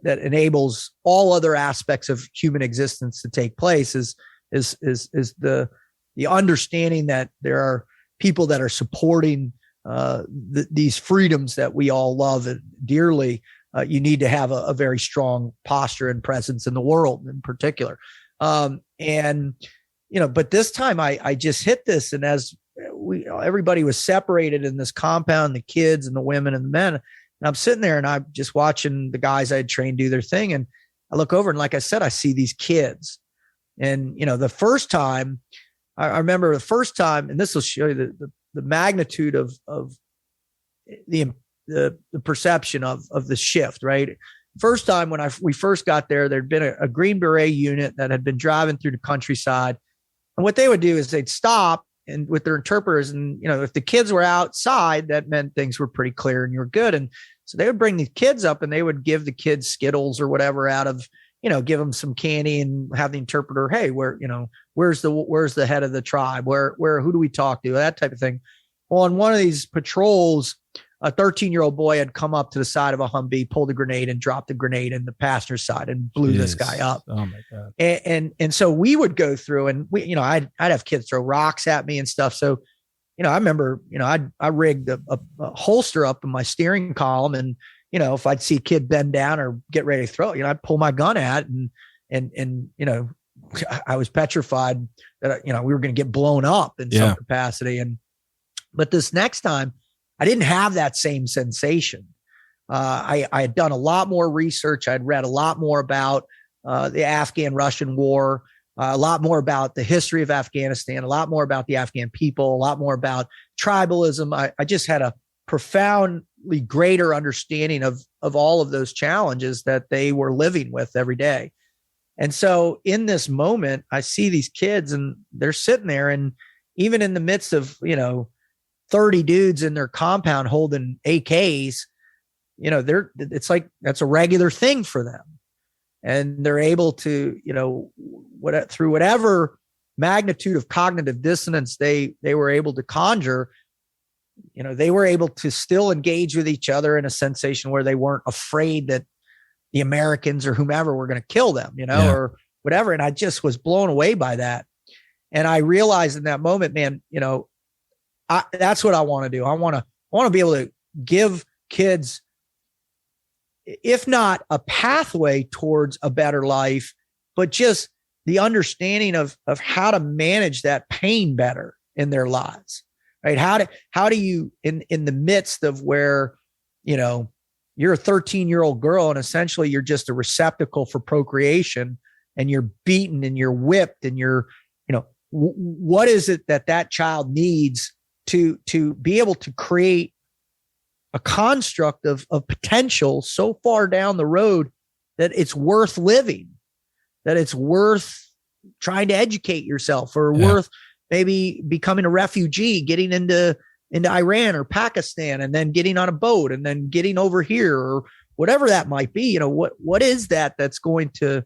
enables all other aspects of human existence to take place, is the understanding that there are people that are supporting these freedoms that we all love dearly. You need to have a very strong posture and presence in the world in particular. But this time I just hit this. And as everybody was separated in this compound, the kids and the women and the men, and I'm sitting there and I'm just watching the guys I had trained do their thing. And I look over and like I said, I see these kids. And, the first time I remember and this will show you the magnitude of the perception of the shift, right? First time when we first got there, there'd been a Green Beret unit that had been driving through the countryside. And what they would do is they'd stop and with their interpreters. And, if the kids were outside, that meant things were pretty clear and you were good. And so they would bring the kids up and they would give the kids Skittles or whatever out of, give them some candy and have the interpreter, hey, where's the head of the tribe? Who do we talk to? That type of thing. Well, on one of these patrols, a 13-year-old boy had come up to the side of a Humvee, pulled a grenade and dropped the grenade in the passenger side and blew this guy up. Oh my God. And so we would go through and I'd have kids throw rocks at me and stuff. So I remember, I rigged a holster up in my steering column, and if I'd see a kid bend down or get ready to throw, I'd pull my gun at, and I was petrified that we were going to get blown up in some capacity. But this next time, I didn't have that same sensation. I had done a lot more research. I'd read a lot more about the Afghan-Russian war, a lot more about the history of Afghanistan, a lot more about the Afghan people, a lot more about tribalism. I just had a profoundly greater understanding of all of those challenges that they were living with every day. And so in this moment, I see these kids and they're sitting there, and even in the midst of, 30 dudes in their compound holding AKs, it's like that's a regular thing for them. And they're able to, through whatever magnitude of cognitive dissonance they were able to conjure, they were able to still engage with each other in a sensation where they weren't afraid that the Americans or whomever were going to kill them, or whatever. And I just was blown away by that. And I realized in that moment, man, that's what I want to do. I want to be able to give kids, if not a pathway towards a better life, but just the understanding of how to manage that pain better in their lives, right? How do you, in the midst of where, you're a 13-year-old girl and essentially you're just a receptacle for procreation, and you're beaten and you're whipped and you're, what is it that child needs to be able to create a construct of potential so far down the road that it's worth living, that it's worth trying to educate yourself, or worth maybe becoming a refugee, getting into Iran or Pakistan, and then getting on a boat and then getting over here, or whatever that might be. What is that's going to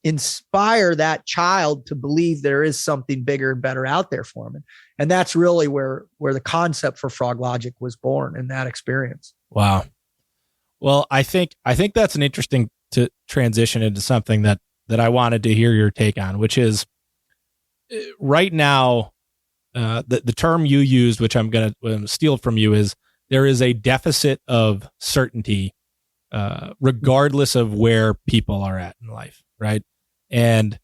inspire that child to believe there is something bigger and better out there for them. And that's really where the concept for Froglogic was born, in that experience. Wow. Well, I think that's an interesting to transition into something that I wanted to hear your take on, which is right now, the term you used, which I'm going to steal from you, is there is a deficit of certainty, regardless of where people are at in life. Right. And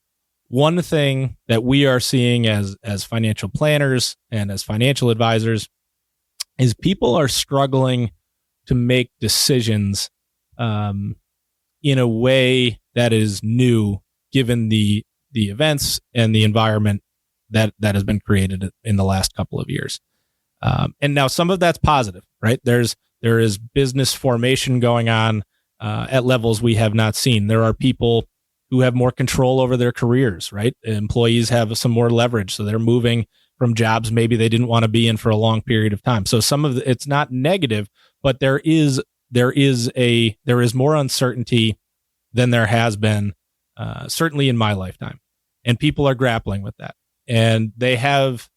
one thing that we are seeing as financial planners and as financial advisors is people are struggling to make decisions in a way that is new, given the events and the environment that has been created in the last couple of years. And now some of that's positive, right? There is business formation going on at levels we have not seen. There are people who have more control over their careers, right? Employees have some more leverage, so they're moving from jobs maybe they didn't want to be in for a long period of time. So some of it's not negative, but there is more uncertainty than there has been, certainly in my lifetime, and people are grappling with that, and they have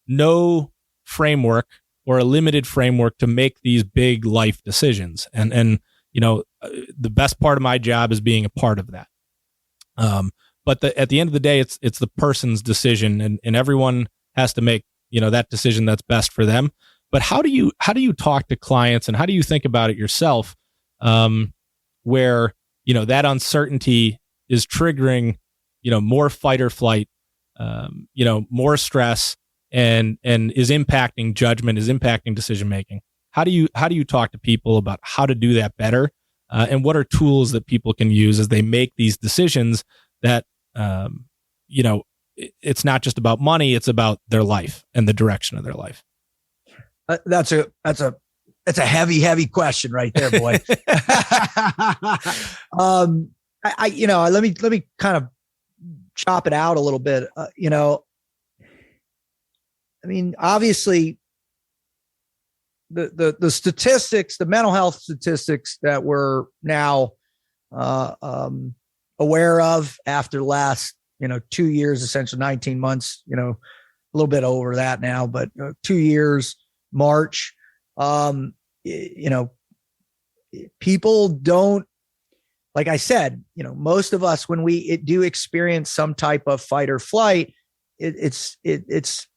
no framework or a limited framework to make these big life decisions. And the best part of my job is being a part of that. But at the end of the day, it's the person's decision, and everyone has to make, that decision that's best for them. But how do you talk to clients, and how do you think about it yourself, where, that uncertainty is triggering, more fight or flight, more stress, and is impacting judgment, is impacting decision making? How do you talk to people about how to do that better? And what are tools that people can use as they make these decisions that, it's not just about money, it's about their life and the direction of their life? That's a heavy question right there, boy. Let me kind of chop it out a little bit. Obviously the statistics, the mental health statistics that we're now aware of after the last 2 years, essentially 19 months, a little bit over that now, but 2 years, March, people don't, like I said, most of us, when we do experience some type of fight or flight, it's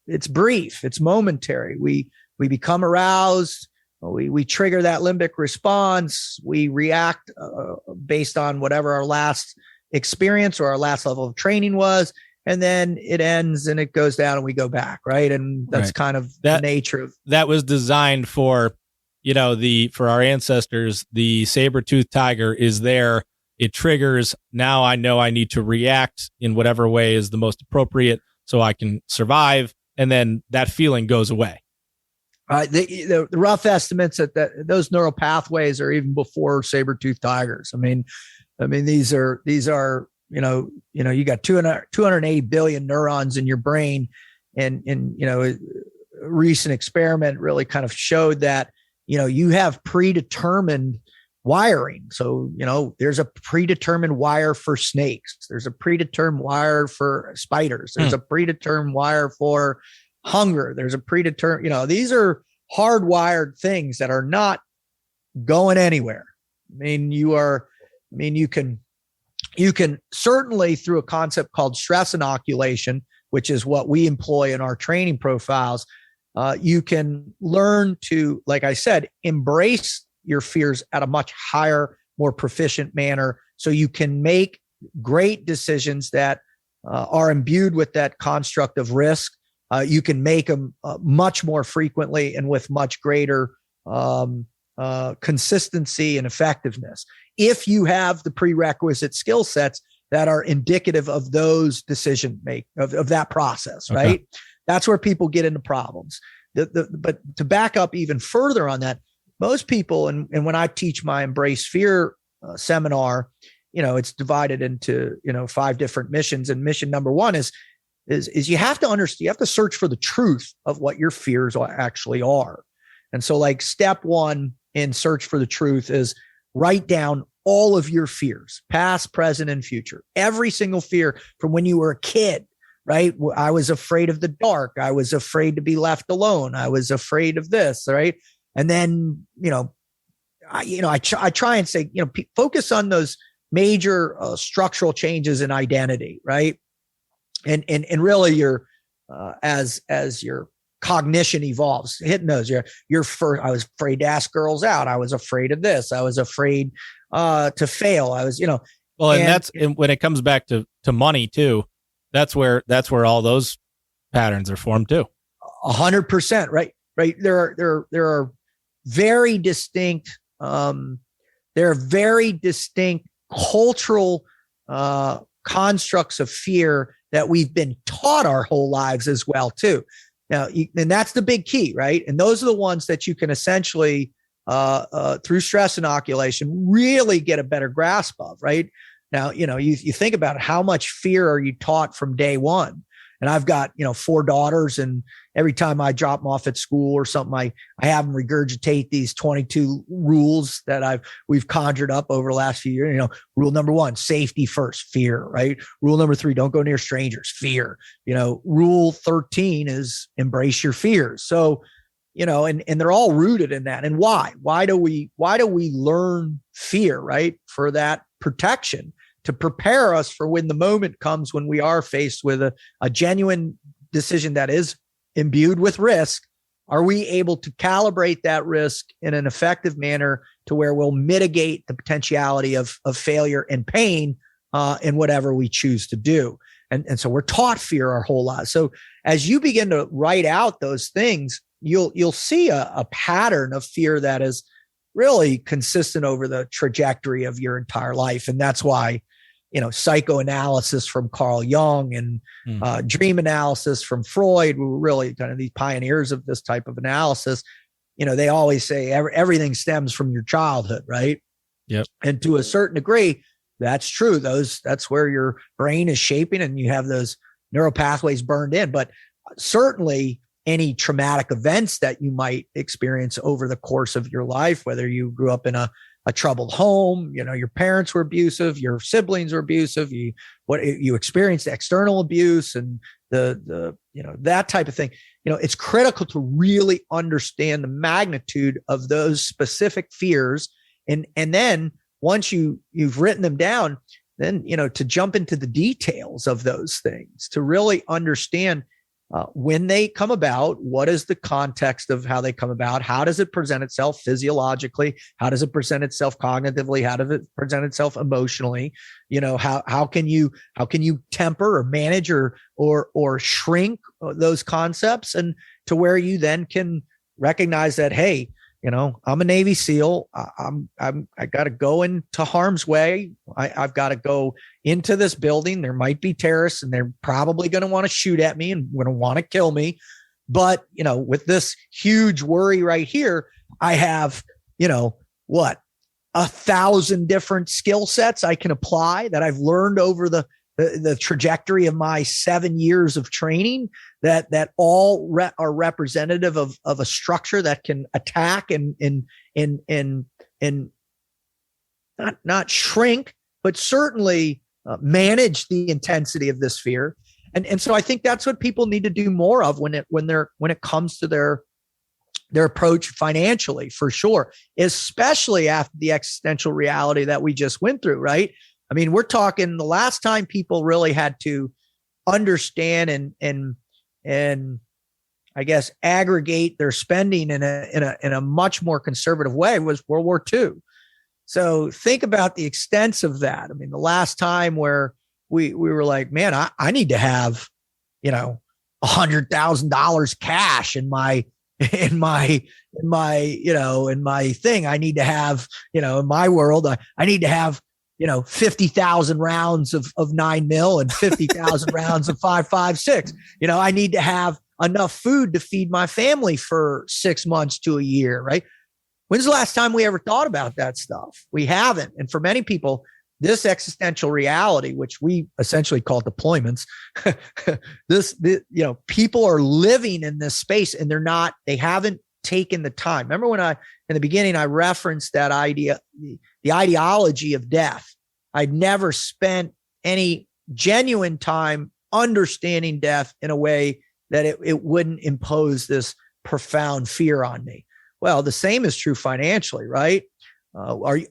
it's brief, it's momentary. We become aroused. We trigger that limbic response. We react based on whatever our last experience or our last level of training was. And then it ends and it goes down and we go back. Right. And that's kind of the nature of that was designed for, for our ancestors. The saber-toothed tiger is there. It triggers. Now I know I need to react in whatever way is the most appropriate so I can survive. And then that feeling goes away. The rough estimates that those neural pathways are even before saber-toothed tigers. I mean, these are you got 280 billion neurons in your brain, and a recent experiment really kind of showed that you have predetermined wiring. So there's a predetermined wire for snakes. There's a predetermined wire for spiders. There's a predetermined wire for hunger. There's a predetermined, these are hardwired things that are not going anywhere. I mean, you can certainly, through a concept called stress inoculation, which is what we employ in our training profiles, you can learn to, like I said, embrace your fears at a much higher, more proficient manner. So you can make great decisions that are imbued with that construct of risk. You can make them much more frequently and with much greater consistency and effectiveness, if you have the prerequisite skill sets that are indicative of those of that process, right? Okay. That's where people get into problems. But to back up even further on that, most people, and when I teach my Embrace Fear seminar, it's divided into 5 different missions, and mission number 1 is you have to understand, you have to search for the truth of what your fears actually are. And so, like, step 1 in search for the truth is write down all of your fears, past, present, and future. Every single fear from when you were a kid, right? I was afraid of the dark. I was afraid to be left alone. I was afraid of this, right? And then, I try and say, focus on those major structural changes in identity, right? And really your, as your cognition evolves, hitting those, you're first, I was afraid to ask girls out. I was afraid of this. I was afraid to fail. I was, well, and when it comes back to money too, that's where all those patterns are formed too. 100%. Right. There are very distinct, cultural constructs of fear that we've been taught our whole lives as well too. Now, and that's the big key, right? And those are the ones that you can essentially, through stress inoculation, really get a better grasp of, right? Now, you think about it, how much fear are you taught from day one? And I've got, 4 daughters, and every time I drop them off at school or something, I have them regurgitate these 22 rules that we've conjured up over the last few years. Rule number 1, safety first, fear, right? Rule number 3, don't go near strangers, fear. Rule 13 is embrace your fears. So, and they're all rooted in that. And why? Why do we learn fear, right? For that protection, to prepare us for when the moment comes when we are faced with a genuine decision that is imbued with risk. Are we able to calibrate that risk in an effective manner to where we'll mitigate the potentiality of failure and pain in whatever we choose to do? And so we're taught fear our whole lives. So as you begin to write out those things, you'll see a pattern of fear that is really consistent over the trajectory of your entire life. And that's why, psychoanalysis from Carl Jung and dream analysis from Freud were really kind of these pioneers of this type of analysis. They always say everything stems from your childhood, right? Yep. And to a certain degree, that's true. That's where your brain is shaping, and you have those neural pathways burned in. But certainly any traumatic events that you might experience over the course of your life, whether you grew up in a troubled home, your parents were abusive, your siblings were abusive, you experienced external abuse and the that type of thing. It's critical to really understand the magnitude of those specific fears. And then once you've written them down, then, to jump into the details of those things, to really understand, when they come about, what is the context of how they come about? How does it present itself physiologically? How does it present itself cognitively? How does it present itself emotionally? How can you temper or manage or shrink those concepts, and to where you then can recognize that, hey, I'm a Navy SEAL. I got to go into harm's way. I've got to go into this building. There might be terrorists, and they're probably going to want to shoot at me and going to want to kill me. But with this huge worry right here, I have 1,000 different skill sets I can apply that I've learned over the trajectory of my 7 years of training, that all are representative of a structure that can attack and not shrink, but certainly manage the intensity of this fear. And so I think that's what people need to do more of when it comes to their approach financially, for sure, especially after the existential reality that we just went through, right? I mean, we're talking the last time people really had to understand and I guess aggregate their spending in a much more conservative way was World War II. So think about the extent of that. I mean, the last time where we were like, man, I need to have, $100,000 cash in my thing. I need to have, in my world, I need to have 50,000 rounds of 9mm and 50,000 rounds of 5.56. I need to have enough food to feed my family for 6 months to a year, right? When's the last time we ever thought about that stuff? We haven't. And for many people, this existential reality, which we essentially call deployments, people are living in this space and they haven't taken the time. Remember when in the beginning, I referenced that idea, the ideology of death. I'd never spent any genuine time understanding death in a way that it wouldn't impose this profound fear on me. Well, the same is true financially, right?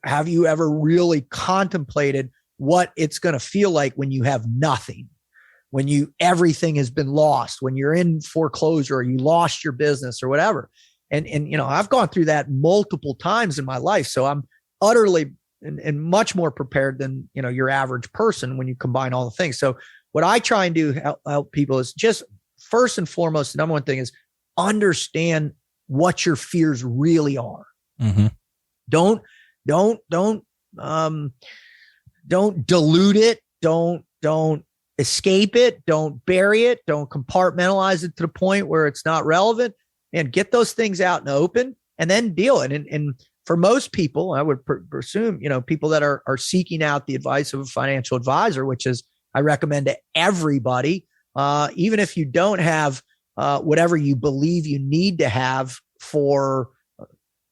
Have you ever really contemplated what it's going to feel like when you have nothing, when everything has been lost, when you're in foreclosure or you lost your business or whatever? And I've gone through that multiple times in my life. So I'm utterly and much more prepared than, your average person when you combine all the things. So what I try and do help people is just first and foremost, the number one thing is understand what your fears really are. Mm-hmm. Don't dilute it. Don't escape it. Don't bury it. Don't compartmentalize it to the point where it's not relevant. And get those things out in the open and then deal it. And for most people, I would presume, people that are seeking out the advice of a financial advisor, which is I recommend to everybody, even if you don't have whatever you believe you need to have for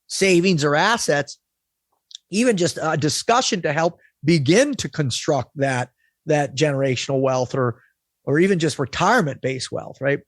savings or assets, even just a discussion to help begin to construct that generational wealth or even just retirement-based wealth, right?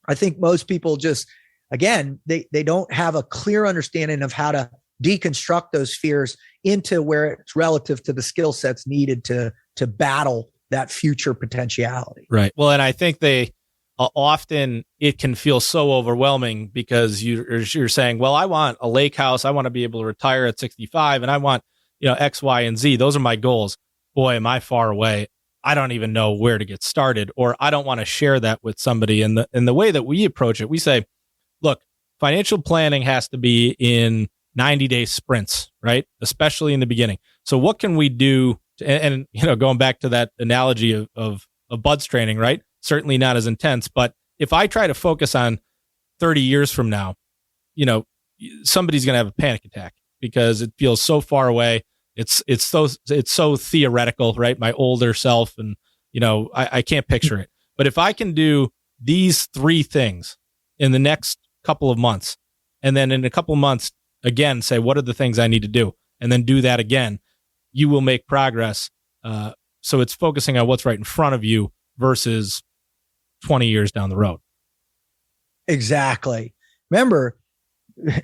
I think most people just, again, they don't have a clear understanding of how to deconstruct those fears into where it's relative to the skill sets needed to battle that future potentiality. Right. Well, and I think they often it can feel so overwhelming because you're saying, well, I want a lake house. I want to be able to retire at 65 and I want, X, Y, and Z. Those are my goals. Boy, am I far away. I don't even know where to get started, or I don't want to share that with somebody. And the way that we approach it, we say, look, financial planning has to be in 90-day sprints, right? Especially in the beginning. So what can we do? And going back to that analogy of buds training, right? Certainly not as intense, but if I try to focus on 30 years from now, somebody's going to have a panic attack because it feels so far away. It's so theoretical, right? My older self, and I can't picture it. But if I can do these three things in the next couple of months, and then in a couple of months again say what are the things I need to do, and then do that again, you will make progress. So it's focusing on what's right in front of you versus 20 years down the road. Exactly. Remember,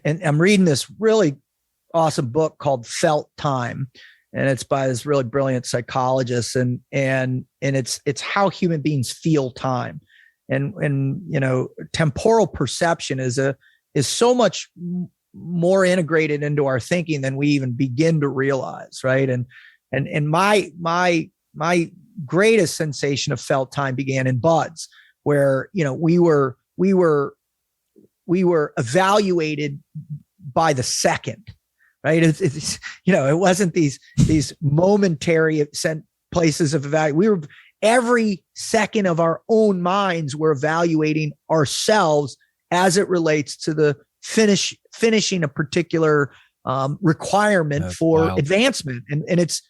and I'm reading this really awesome book called Felt Time, and it's by this really brilliant psychologist, and it's how human beings feel time. temporal perception is so much more integrated into our thinking than we even begin to realize, right? And my greatest sensation of felt time began in buds, where we were evaluated by the second, right? It wasn't these momentary places of evaluation. We were every second of our own minds were evaluating ourselves as it relates to the finishing a particular requirement for wild advancement, and it's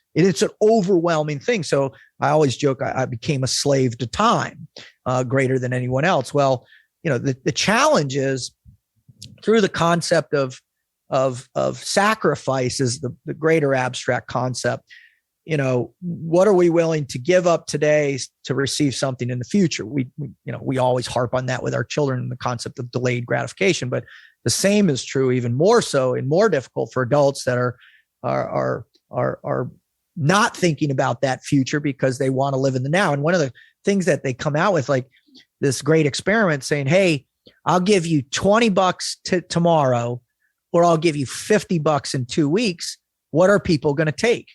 an overwhelming thing. So I always joke I became a slave to time, greater than anyone else. Well, the challenge is through the concept of sacrifice is the greater abstract concept. What are we willing to give up today to receive something in the future? We always harp on that with our children in the concept of delayed gratification, but the same is true, even more so and more difficult for adults that are not thinking about that future because they want to live in the now. And one of the things that they come out with, like this great experiment saying, hey, I'll give you $20 tomorrow, or I'll give you $50 in 2 weeks. What are people going to take?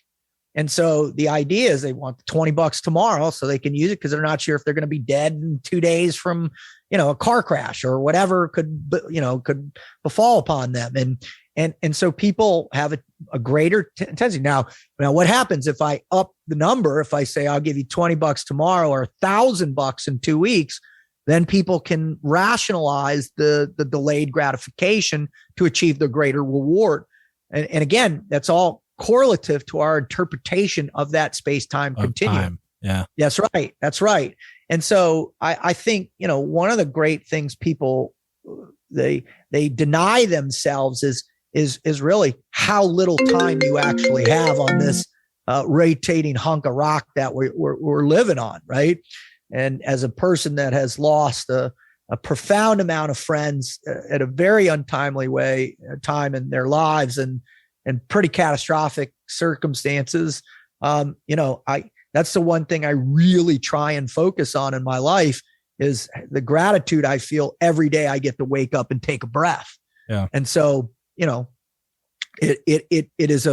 And so the idea is they want the $20 tomorrow so they can use it because they're not sure if they're going to be dead in 2 days from, a car crash or whatever could befall upon them. And so people have a greater intensity. Now what happens if I up the number? If I say I'll give you $20 tomorrow or $1,000 in 2 weeks, then people can rationalize the delayed gratification to achieve the greater reward. And again, that's all correlative to our interpretation of that space-time continuum. Time. Yeah. That's right. That's right. And so I think, one of the great things people, they deny themselves is really how little time you actually have on this rotating hunk of rock that we're living on. Right. And as a person that has lost a profound amount of friends at a very untimely time in their lives and pretty catastrophic circumstances, that's the one thing I really try and focus on in my life is the gratitude I feel every day I get to wake up and take a breath. Yeah. And so, it is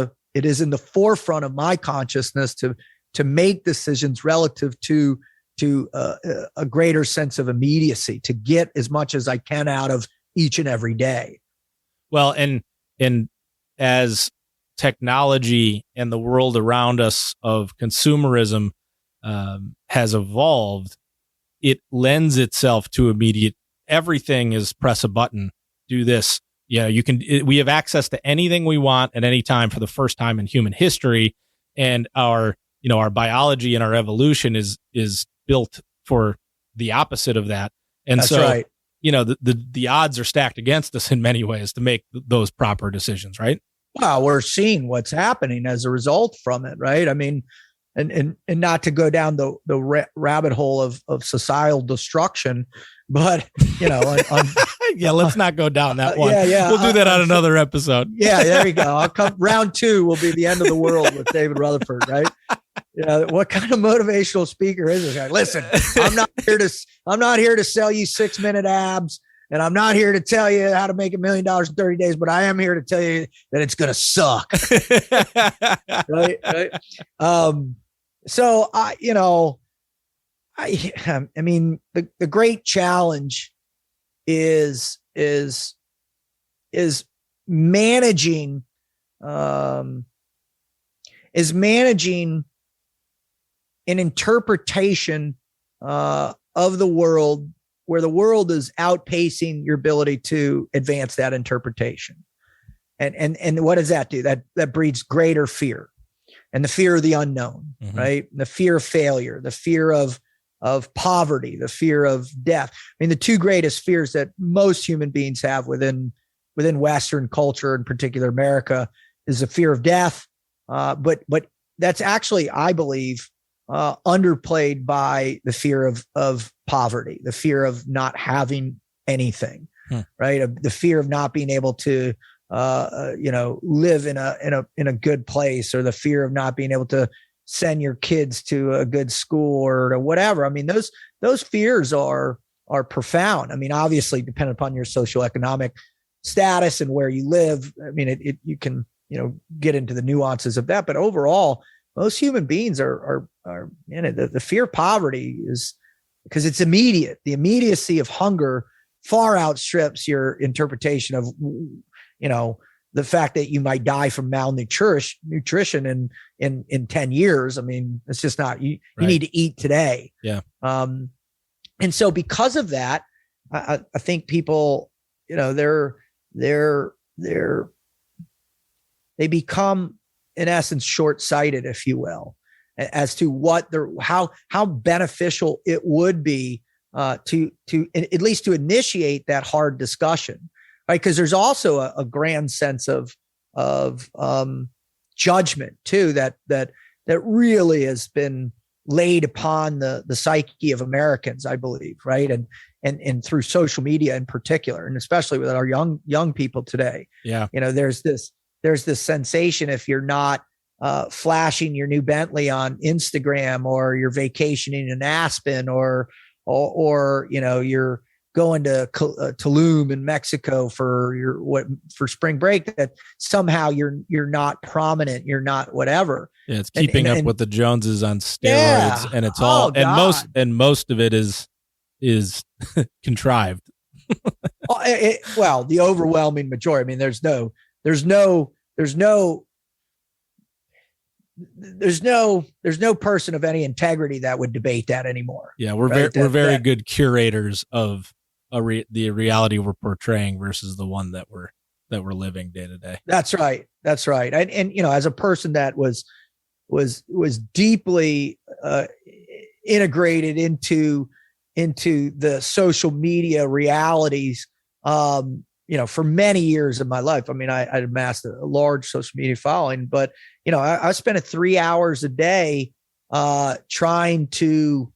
in the forefront of my consciousness to make decisions relative to a greater sense of immediacy, to get as much as I can out of each and every day. Well, and as technology and the world around us of consumerism has evolved, it lends itself to immediate. Everything is press a button, do this. We have access to anything we want at any time for the first time in human history, and our biology and our evolution is built for the opposite of that. And that's so, right. The odds are stacked against us in many ways to make those proper decisions, right? Well, we're seeing what's happening as a result from it, right? I mean, and not to go down the rabbit hole of societal destruction, but let's not go down that one. Yeah. We'll do that on another episode. Yeah, there we go. Round 2 will be the end of the world with David Rutherford, right? What kind of motivational speaker is this guy? Listen, I'm not here to sell you 6-minute abs. And I'm not here to tell you how to make $1 million in 30 days, but I am here to tell you that it's going to suck. Right. So I mean, the great challenge is managing an interpretation of the world where the world is outpacing your ability to advance that interpretation. And what does that do? That breeds greater fear, and the fear of the unknown, mm-hmm. right? And the fear of failure, the fear of poverty, the fear of death. I mean, the two greatest fears that most human beings have within Western culture, in particular America, is the fear of death. But that's actually, I believe, underplayed by the fear of poverty, the fear of not having anything, right? The fear of not being able to, live in a good place, or the fear of not being able to send your kids to a good school or to whatever. I mean, those fears are are profound. I mean, obviously, depending upon your socioeconomic status and where you live, I mean, you can, get into the nuances of that. But overall, most human beings are the fear of poverty is because it's immediate. The immediacy of hunger far outstrips your interpretation of, the fact that you might die from malnutrition in 10 years. I mean, it's just not, you need to eat today. Yeah. And so because of that, I think people, they become in essence short-sighted, if you will, as to how beneficial it would be to at least to initiate that hard discussion, right? Because there's also a grand sense of judgment too that really has been laid upon the psyche of Americans, I believe, right? And through social media in particular, and especially with our young people today. Yeah. There's this sensation if you're not flashing your new Bentley on Instagram, or you're vacationing in Aspen, or you're going to Tulum in Mexico for spring break, that somehow you're not prominent, you're not whatever. Yeah, it's keeping up with the Joneses on steroids, and it's all most of it is contrived. Well, the overwhelming majority. I mean, there's no person of any integrity that would debate that anymore. Yeah, we're very good curators of the reality we're portraying versus the one that we're living day to day. That's right. And as a person that was deeply integrated into the social media realities, for many years of my life. I mean, I amassed a large social media following, but I spent 3 hours a day trying to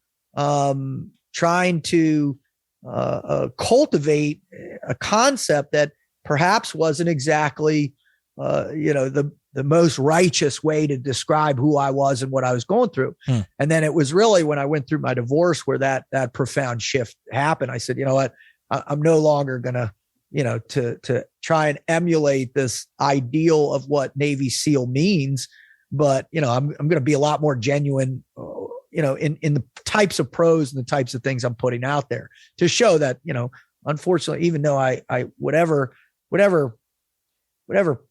cultivate a concept that perhaps wasn't exactly the most righteous way to describe who I was and what I was going through. And then it was really when I went through my divorce where that profound shift happened. I said, you know what, I'm no longer gonna to try and emulate this ideal of what Navy SEAL means, but I'm going to be a lot more genuine, in the types of prose and the types of things I'm putting out there to show that, unfortunately, even though I whatever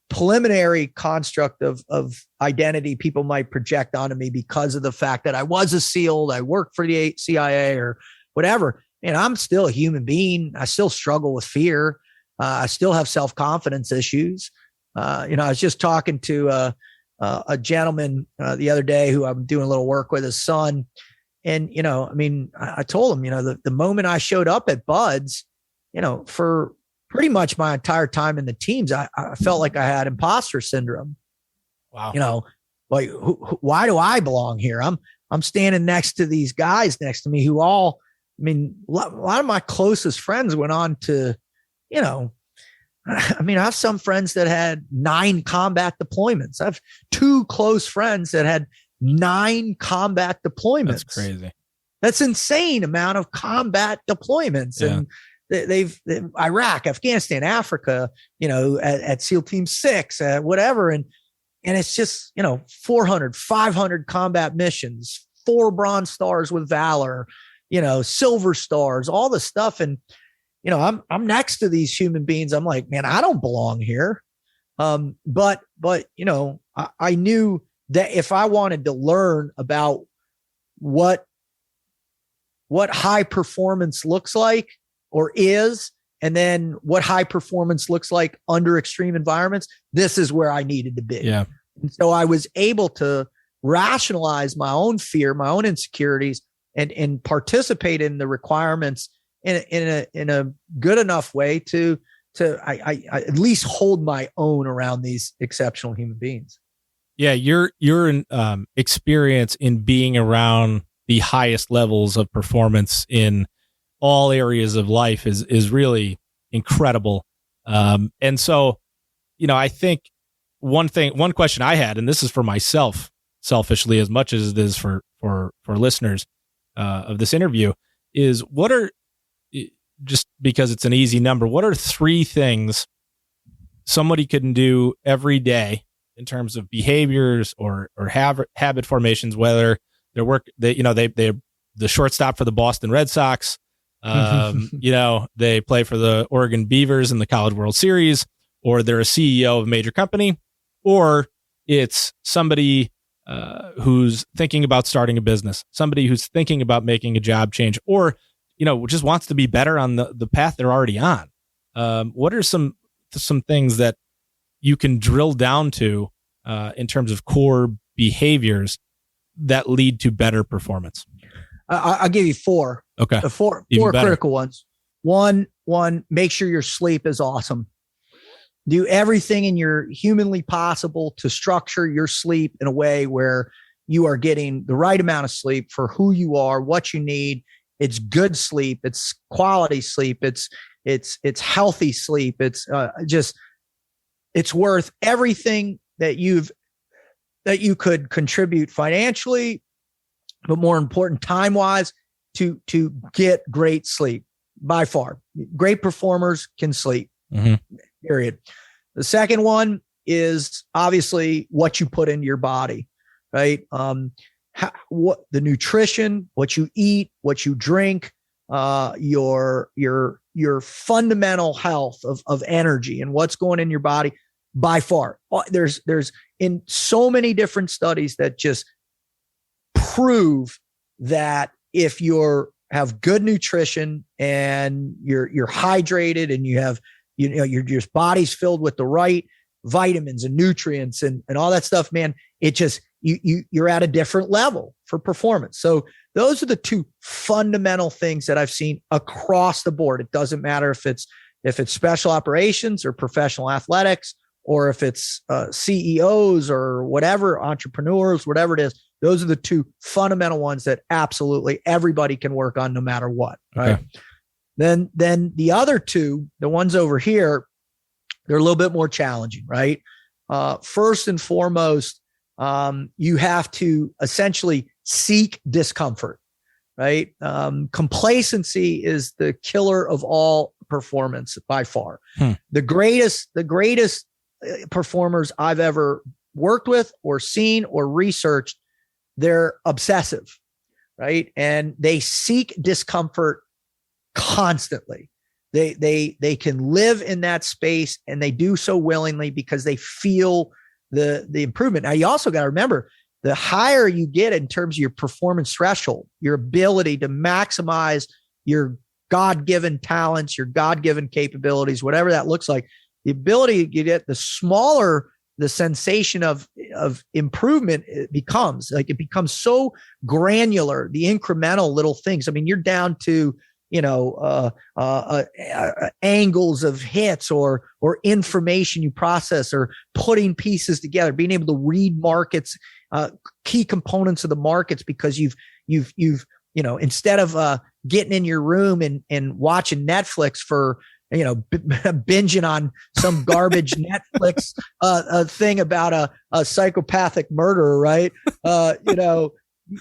preliminary construct of identity people might project onto me because of the fact that I was a SEAL, I worked for the CIA or whatever, I'm still a human being. I still struggle with fear. I still have self-confidence issues. I was just talking to a gentleman the other day who I'm doing a little work with, his son. And, I told him, the moment I showed up at Bud's, for pretty much my entire time in the teams, I felt like I had imposter syndrome. Wow. Like, why do I belong here? I'm standing next to these guys next to me who all, a lot of my closest friends went on to, I have some friends that had 9 combat deployments. I have 2 close friends that had 9 combat deployments. That's crazy. That's insane amount of combat deployments. Yeah. And they've Iraq, Afghanistan, Africa, at SEAL Team 6, whatever. And it's just, 400, 500 combat missions, 4 Bronze Stars with Valor, Silver Stars, all the stuff. And, I'm next to these human beings. I'm like, man, I don't belong here. But I knew that if I wanted to learn about what high performance looks like or is, and then what high performance looks like under extreme environments, this is where I needed to be. Yeah. And so I was able to rationalize my own fear, my own insecurities, and participate in the requirements in a good enough way to I at least hold my own around these exceptional human beings. Yeah, your experience in being around the highest levels of performance in all areas of life is really incredible. And so, I think one question I had, and this is for myself selfishly as much as it is for listeners of this interview, is just because it's an easy number, what are 3 things somebody can do every day in terms of behaviors or habit formations, whether they're the shortstop for the Boston Red Sox, they play for the Oregon Beavers in the College World Series, or they're a CEO of a major company, or it's somebody who's thinking about starting a business, somebody who's thinking about making a job change, or just wants to be better on the path they're already on. What are some things that you can drill down to in terms of core behaviors that lead to better performance? I'll give you 4. Okay. The four critical ones. One, make sure your sleep is awesome. Do everything in your humanly possible to structure your sleep in a way where you are getting the right amount of sleep for who you are, what you need. It's good sleep. It's quality sleep. It's healthy sleep. It's it's worth everything that you could contribute financially, but more important, time-wise, to get great sleep. By far, great performers can sleep. Period. The second one is obviously what you put into your body, right? What the nutrition, what you eat, what you drink, your fundamental health of energy and what's going in your body. By far, there's in so many different studies that just prove that if you have good nutrition and you're hydrated and you have your body's filled with the right vitamins and nutrients and all that stuff, man, it just you're at a different level for performance. So those are the 2 fundamental things that I've seen across the board. It doesn't matter if it's special operations or professional athletics, or if it's CEOs or whatever, entrepreneurs, whatever it is. Those are the 2 fundamental ones that absolutely everybody can work on no matter what. Right. Okay. Then the other 2, the ones over here, they're a little bit more challenging, right? First and foremost, you have to essentially seek discomfort, right? Complacency is the killer of all performance by far. The greatest performers I've ever worked with or seen or researched, they're obsessive, right? And they seek discomfort constantly. They can live in that space, and they do so willingly because they feel the improvement. Now, you also got to remember, the higher you get in terms of your performance threshold, your ability to maximize your God-given talents, your God-given capabilities, whatever that looks like, the ability to get, the smaller the sensation of improvement it becomes. Like, it becomes so granular, the incremental little things. I mean, you're down to angles of hits or information you process, or putting pieces together, being able to read markets, key components of the markets, because you've instead of getting in your room and watching Netflix for binging on some garbage Netflix thing about a psychopathic murderer, right?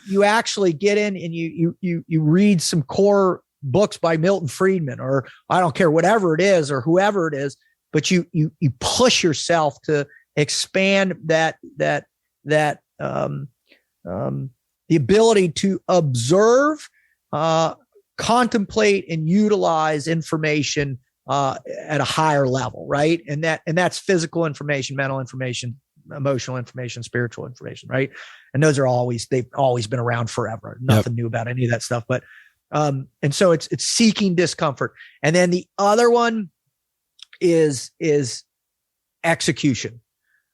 You actually get in and you read some core books by Milton Friedman, or I don't care, whatever it is, or whoever it is, but you push yourself to expand the ability to observe, contemplate, and utilize information at a higher level, right? And that's physical information, mental information, emotional information, spiritual information, right? And those are they've always been around forever. Nothing new about any of that stuff. But and so it's seeking discomfort. And then the other one is execution,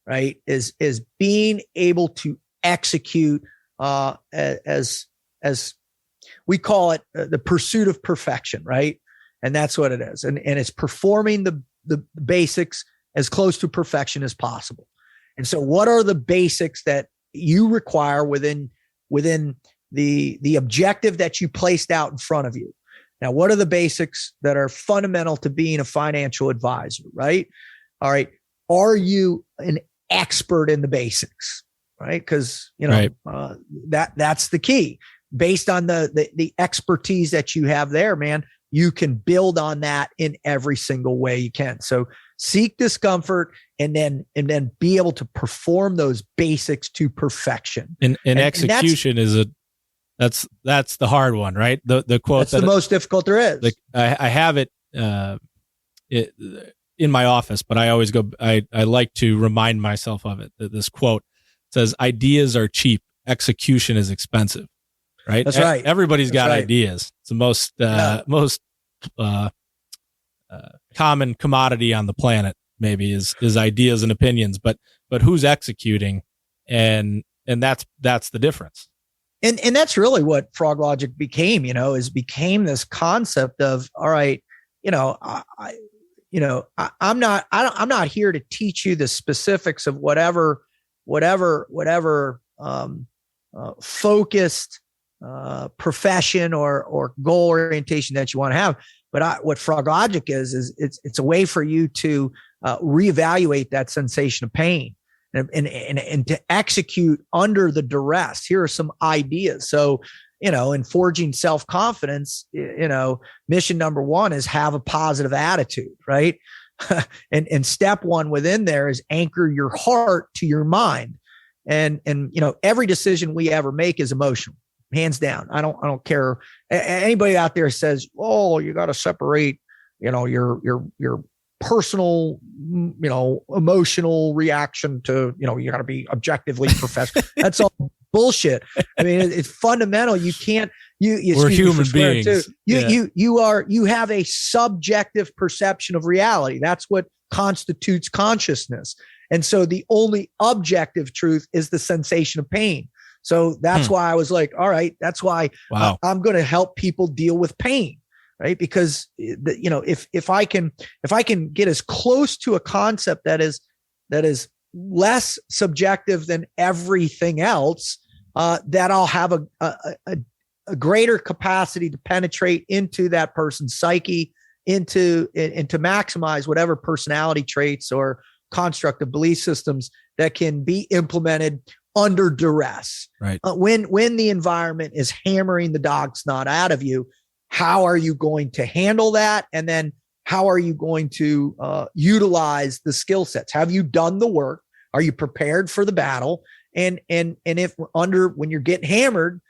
right? Is being able to execute as we call it, the pursuit of perfection, right? And that's what it is. And it's performing the basics as close to perfection as possible. And so what are the basics that you require within the objective that you placed out in front of you? Now, what are the basics that are fundamental to being a financial advisor, right? All right. Are you an expert in the basics, right? Because, right. That's the key. Based on the expertise that you have there, man, you can build on that in every single way you can. So seek discomfort and then be able to perform those basics to perfection. And execution is that's the hard one, right? The quote that's the most difficult there is. Like I have it in my office, but I always I like to remind myself of it. This quote says, "Ideas are cheap, execution is expensive." Right? That's right. Everybody's got ideas. It's the most common commodity on the planet, maybe is ideas and opinions, but who's executing, and that's the difference. And that's really what Froglogic became, became this concept of, all right, I'm not here to teach you the specifics of whatever focused profession or goal orientation that you want to have. But what Froglogic is it's a way for you to reevaluate that sensation of pain and to execute under the duress. Here are some ideas. So, in forging self-confidence, mission number one is have a positive attitude, right? and step one within there is anchor your heart to your mind. And every decision we ever make is emotional, hands down. I don't care. Anybody out there says, "Oh, you got to separate, your personal, emotional reaction to, you got to be objectively professional." That's all bullshit. I mean, it's fundamental. You can't. We're human beings. Too. You have a subjective perception of reality. That's what constitutes consciousness. And so the only objective truth is the sensation of pain. So that's why I was like, all right, that's why I'm going to help people deal with pain, right? Because if I can get as close to a concept that is less subjective than everything else, that I'll have a greater capacity to penetrate into that person's psyche, and to maximize whatever personality traits or construct of belief systems that can be implemented under duress. Right. When the environment is hammering the dog snot out of you, how are you going to handle that? And then how are you going to utilize the skill sets? Have you done the work? Are you prepared for the battle? And if when you're getting hammered,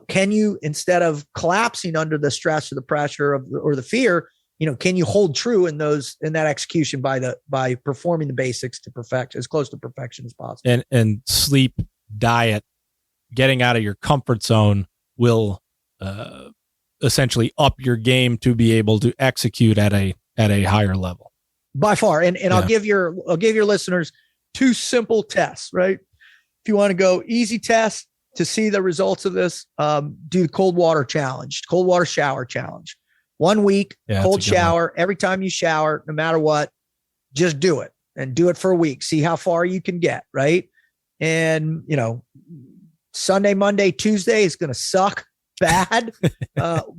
can you, instead of collapsing under the stress or the pressure or the fear, can you hold true in that execution by performing the basics to perfect, as close to perfection as possible? And sleep, diet, getting out of your comfort zone will essentially up your game to be able to execute at a higher level. By far. And I'll give your listeners two simple tests, right? If you want to go easy test to see the results of this, do the cold water shower challenge. 1 week, cold shower. Every time you shower, no matter what, just do it, and do it for a week. See how far you can get, right? And, Sunday, Monday, Tuesday is going to suck bad.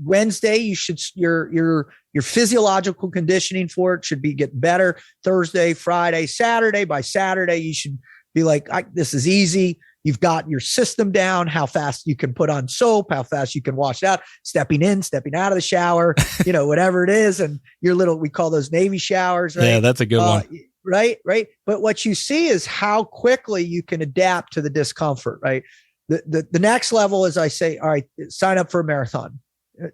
Wednesday, your physiological conditioning for it should be getting better. Thursday, Friday, Saturday. By Saturday, you should be like, this is easy. You've got your system down, how fast you can put on soap, how fast you can wash it out, stepping in, stepping out of the shower, whatever it is. And we call those Navy showers, right? Yeah, that's a good one. Right. But what you see is how quickly you can adapt to the discomfort, right? The next level is, I say, all right, sign up for a marathon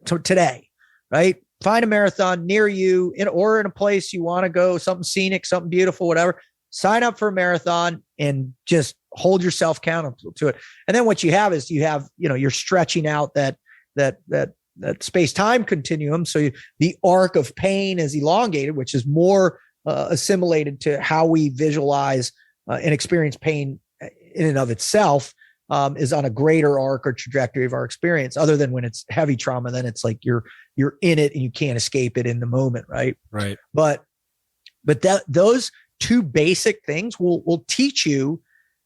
today, right? Find a marathon near you or in a place you want to go, something scenic, something beautiful, whatever. Sign up for a marathon and just hold yourself accountable to it. And then what you have is you're stretching out that space-time continuum. So the arc of pain is elongated, which is more assimilated to how we visualize and experience pain in and of itself, is on a greater arc or trajectory of our experience. Other than when it's heavy trauma, then it's like you're in it and you can't escape it in the moment, right? Right. But those two basic things will teach you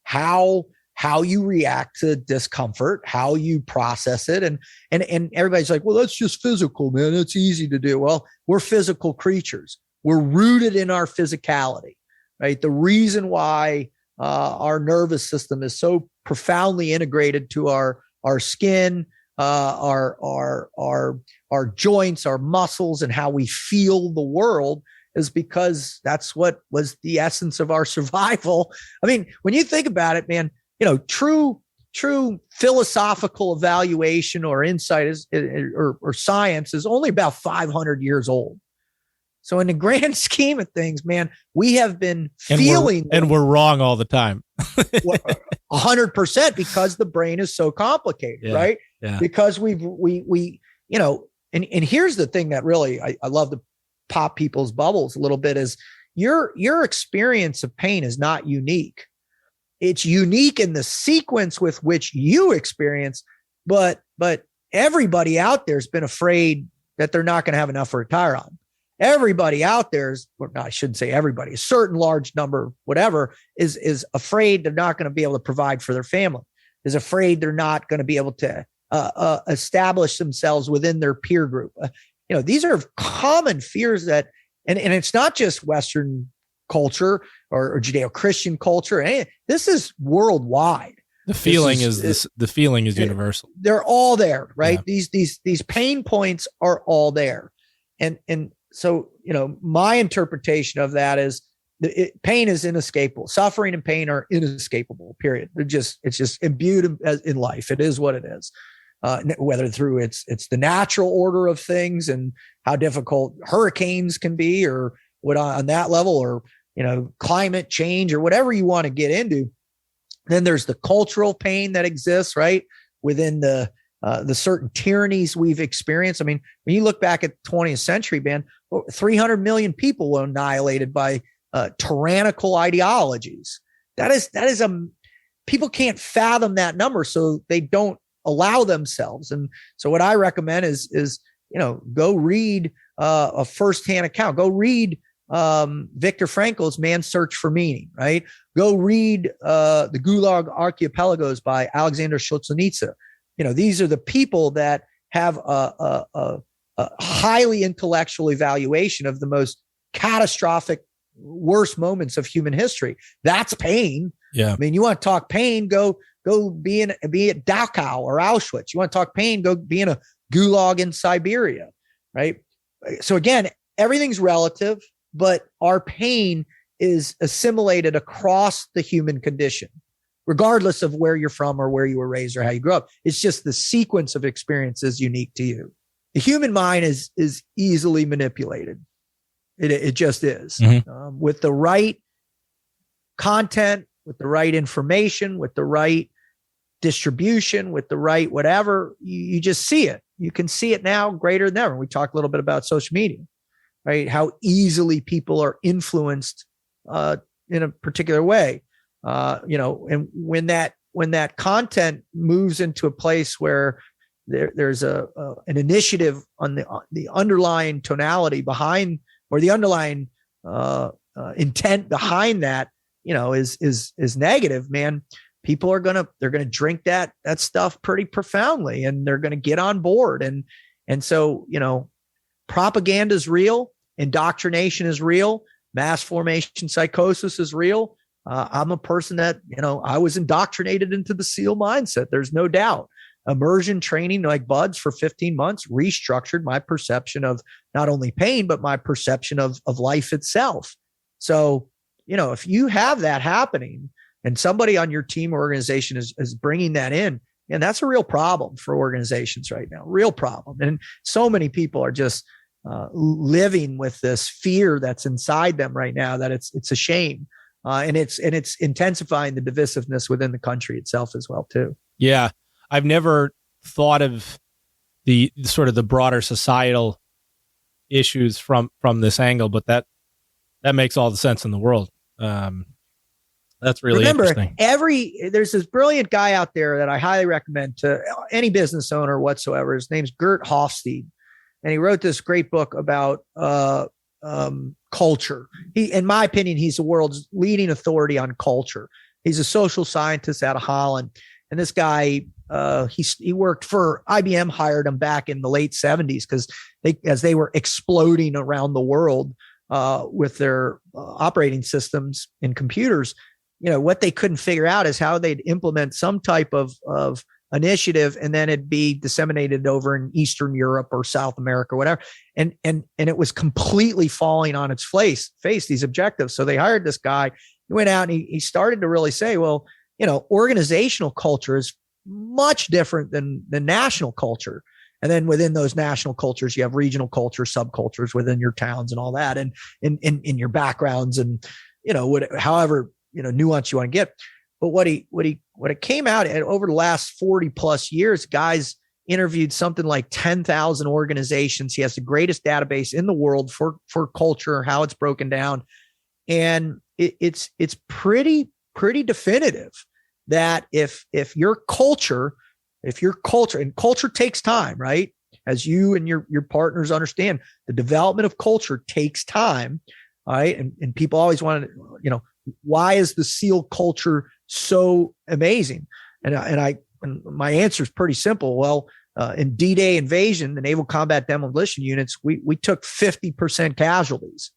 how you react to discomfort, how you process it. And everybody's like, well, that's just physical, man. It's easy to do. Well, we're physical creatures. We're rooted in our physicality, right? The reason why our nervous system is so profoundly integrated to our skin, our joints, our muscles, and how we feel the world is because that's what was the essence of our survival. I mean, when you think about it, man, true philosophical evaluation or insight or science is only about 500 years old. So in the grand scheme of things, man, we have been feeling, and we're wrong all the time. 100% because the brain is so complicated, right? Yeah. Because we and here's the thing that really I love to pop people's bubbles a little bit is your experience of pain is not unique. It's unique in the sequence with which you experience, but everybody out there has been afraid that they're not going to have enough to retire on. Everybody out there I shouldn't say everybody, a certain large number, whatever, is afraid they're not going to be able to provide for their family, is afraid they're not going to be able to establish themselves within their peer group. These are common fears that, and it's not just Western culture or Judeo-Christian culture. This is worldwide. The feeling is universal. They're all there, right? Yeah. These pain points are all there. And so, my interpretation of that is pain is inescapable. Suffering and pain are inescapable, period. It's just imbued in life. It is what it is. Whether through it's the natural order of things and how difficult hurricanes can be or what on that level, or, climate change or whatever you want to get into. Then there's the cultural pain that exists, right? Within the certain tyrannies we've experienced. I mean, when you look back at the 20th century, man, 300 million people were annihilated by tyrannical ideologies. That is people can't fathom that number, so they don't allow themselves. And so what I recommend is go read a firsthand account. Go read Viktor Frankl's Man's Search for Meaning, right? Go read the Gulag Archipelagos by Alexander Solzhenitsyn. These are the people that have a highly intellectual evaluation of the most catastrophic, worst moments of human history. That's pain. Yeah. I mean, you want to talk pain, go be at Dachau or Auschwitz. You want to talk pain, go be in a gulag in Siberia, right? So again, everything's relative, but our pain is assimilated across the human condition, regardless of where you're from or where you were raised or how you grew up. It's just the sequence of experiences unique to you. The human mind is easily manipulated. It just is. Mm-hmm. With the right content, with the right information, with the right distribution, with the right whatever, you just see it. You can see it now greater than ever. We talked a little bit about social media, right? How easily people are influenced in a particular way. And when that content moves into a place where there's an initiative on the underlying tonality behind, or the underlying intent behind that, is negative, man, people are they're gonna drink that stuff pretty profoundly, and they're gonna get on board. And so, propaganda is real, indoctrination is real, mass formation psychosis is real. I'm a person that, I was indoctrinated into the SEAL mindset. There's no doubt. Immersion training like Buds for 15 months restructured my perception of not only pain, but my perception of life itself. So, if you have that happening and somebody on your team or organization is bringing that in, and that's a real problem for organizations right now, real problem. And so many people are just living with this fear that's inside them right now, that it's a shame. And it's intensifying the divisiveness within the country itself as well, too. Yeah. I've never thought of the sort of the broader societal issues from this angle, but that makes all the sense in the world. That's really interesting. There's this brilliant guy out there that I highly recommend to any business owner whatsoever. His name's Gert Hofstede, and he wrote this great book about culture. In my opinion, he's the world's leading authority on culture. He's a social scientist out of Holland, and this guy, he worked for IBM, hired him back in the late 70s because as they were exploding around the world with their operating systems and computers, what they couldn't figure out is how they'd implement some type of initiative, and then it'd be disseminated over in Eastern Europe or South America or whatever. And it was completely falling on its face, these objectives. So they hired this guy. He went out and he started to really say, well, organizational culture is much different than the national culture. And then within those national cultures, you have regional cultures, subcultures within your towns and all that, and in your backgrounds and, however, nuance you want to get. But what it came out at over the last 40 plus years, guys interviewed something like 10,000 organizations. He has the greatest database in the world for culture, how it's broken down. And it's pretty definitive that if your culture, and culture takes time, right? As you and your partners understand, the development of culture takes time, right? And people always want to, why is the SEAL culture so amazing? And my answer is pretty simple. Well, in D-Day invasion, the Naval Combat Demolition Units, we took 50% casualties.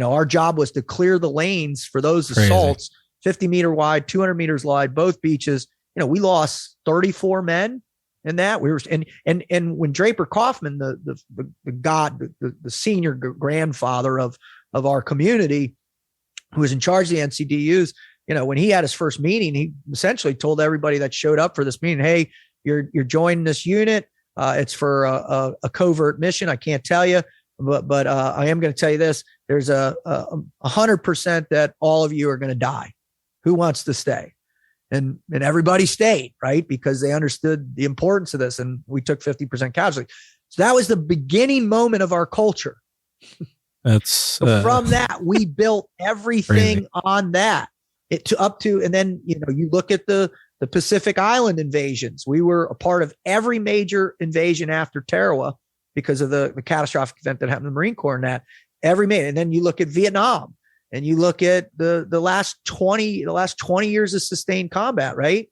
Our job was to clear the lanes for those assaults, 50 meter wide, 200 meters wide, both beaches. We lost 34 men in that. We were, and when Draper Kaufman, the senior grandfather of our community, who was in charge of the NCDUs, when he had his first meeting, he essentially told everybody that showed up for this meeting, hey, you're joining this unit. It's for a covert mission. I can't tell you, but I am going to tell you this. There's a 100% that all of you are going to die. Who wants to stay? And everybody stayed, right? Because they understood the importance of this, and we took 50% casualty. So that was the beginning moment of our culture. So from that, we built everything crazy on that. And then you look at the Pacific Island invasions. We were a part of every major invasion after Tarawa because of the catastrophic event that happened in the Marine Corps and that and then you look at Vietnam. And you look at the last 20 years of sustained combat, right?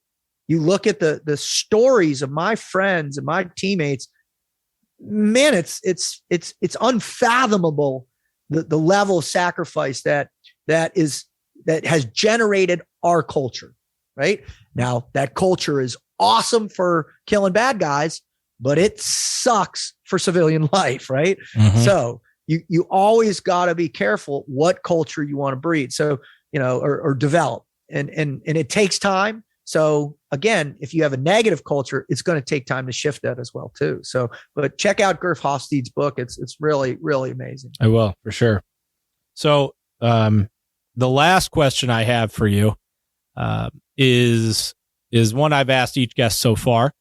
You look at the stories of my friends and my teammates. Man, it's unfathomable the level of sacrifice that has generated our culture, right? Now that culture is awesome for killing bad guys, but it sucks for civilian life, right? Mm-hmm. So you always got to be careful what culture you want to breed. So, or develop and it takes time. So again, if you have a negative culture, it's going to take time to shift that as well too. So, but check out Gerf Hofstede's book. It's really, really amazing. I will, for sure. So, the last question I have for you, is one I've asked each guest so far.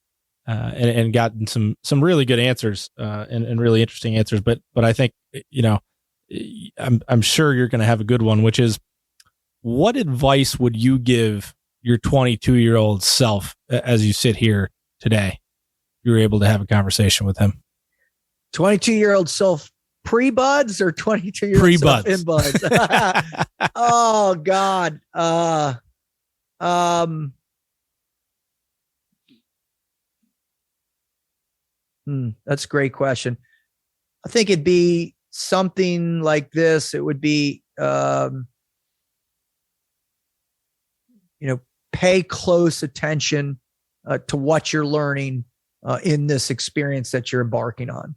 And gotten some really good answers, and really interesting answers. But I think, I'm sure you're going to have a good one, which is, what advice would you give your 22-year-old self as you sit here today? You were able to have a conversation with him. 22-year-old self pre-buds or 22-year-old self in buds? Oh God. That's a great question. I think it'd be something like this. It would be, pay close attention to what you're learning in this experience that you're embarking on.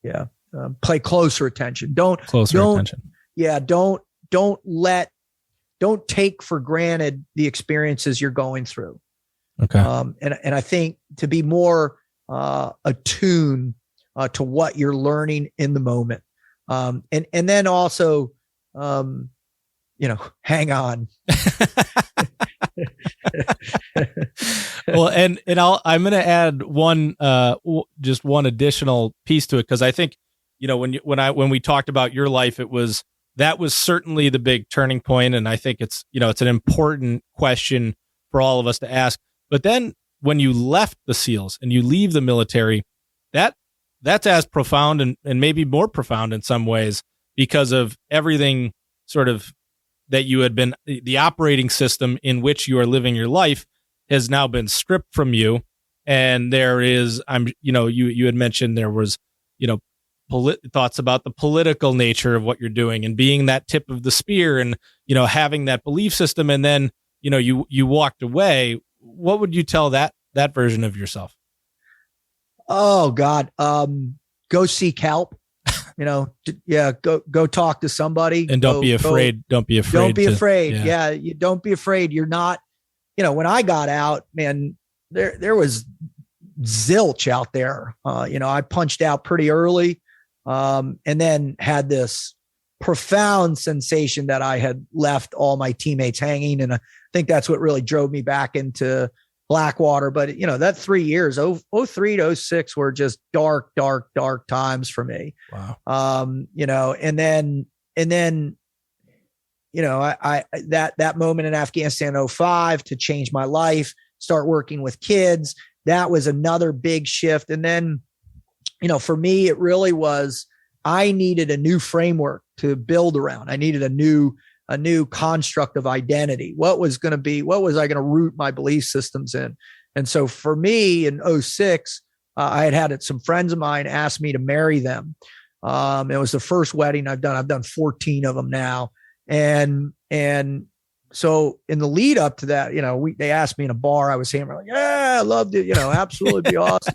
Yeah. Pay closer attention. Don't take for granted the experiences you're going through. Okay. And I think to be more attuned to what you're learning in the moment. And then also, hang on. Well, and I'm going to add one, just one additional piece to it. Cause I think, when we talked about your life, that was certainly the big turning point. And I think it's an important question for all of us to ask. But then when you left the SEALs and you leave the military, that's as profound and maybe more profound in some ways, because of everything sort of that you had been, the operating system in which you are living your life has now been stripped from you. And there is, you had mentioned there was, thoughts about the political nature of what you're doing and being that tip of the spear and, having that belief system. And then, you walked away. What would you tell that that version of yourself? Oh God. Go seek help. Go talk to somebody. And don't be afraid. Don't be afraid. Don't be afraid. Yeah. You don't be afraid. You're not, when I got out, man, there was zilch out there. I punched out pretty early, and then had this profound sensation that I had left all my teammates hanging. And I think that's what really drove me back into Blackwater. But, that 3 years, 03 to 06 were just dark, dark, dark times for me. Wow. And then, that moment in Afghanistan, 05, to change my life, start working with kids, that was another big shift. And then, for me, it really was, I needed a new framework to build around. I needed a new construct of identity. What was I going to root my belief systems in? And so for me in 06, I had some friends of mine ask me to marry them. It was the first wedding I've done. I've done 14 of them now. And so in the lead up to that, they asked me in a bar, I was saying, like, yeah, I loved it, absolutely be awesome.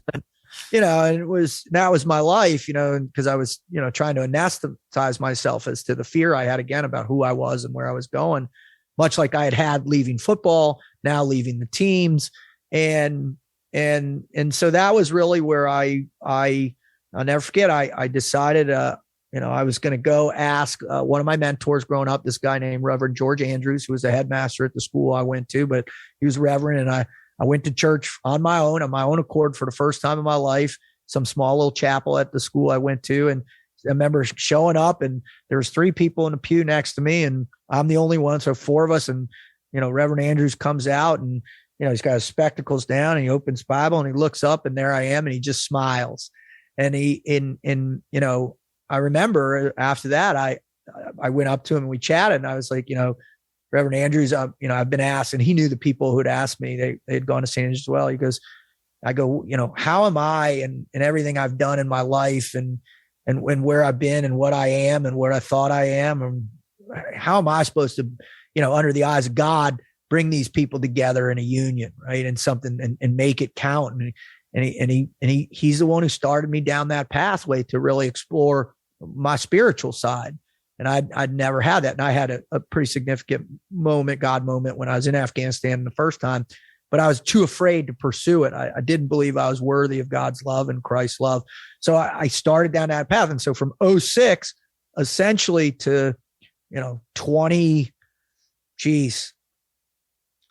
And, and that was my life, because I was, trying to anesthetize myself as to the fear I had again about who I was and where I was going, much like I had leaving football, now leaving the teams. And so that was really where I'll never forget. I decided, I was going to go ask one of my mentors growing up, this guy named Reverend George Andrews, who was the headmaster at the school I went to, but he was Reverend. And I went to church on my own accord for the first time in my life, some small little chapel at the school I went to. And I remember showing up, and there was 3 people in the pew next to me, and I'm the only one. So 4 of us, and, Reverend Andrews comes out, and, he's got his spectacles down, and he opens Bible, and he looks up, and there I am, and he just smiles. And I remember after that, I went up to him and we chatted, and I was like, Reverend Andrews, I've been asked, and he knew the people who'd asked me, they had gone to St. Andrews as well. He goes, how am I and everything I've done in my life and where I've been and what I am and what I thought I am, and how am I supposed to, under the eyes of God, bring these people together in a union, right? And something and make it count. And he's the one who started me down that pathway to really explore my spiritual side. And I'd never had that. And I had a pretty significant God moment when I was in Afghanistan the first time, but I was too afraid to pursue it. I didn't believe I was worthy of God's love and Christ's love. So I started down that path. And so from 06, essentially to,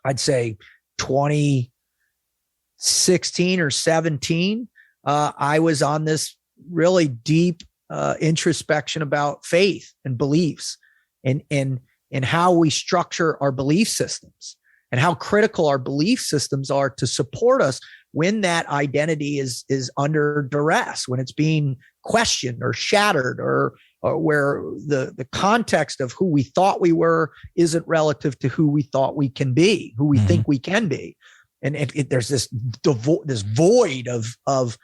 I'd say 2016 or 17, I was on this really deep introspection about faith and beliefs and how we structure our belief systems and how critical our belief systems are to support us when that identity is under duress, when it's being questioned or shattered, or where the context of who we thought we were isn't relative to who we thought we can be, who we think we can be. And there's this void of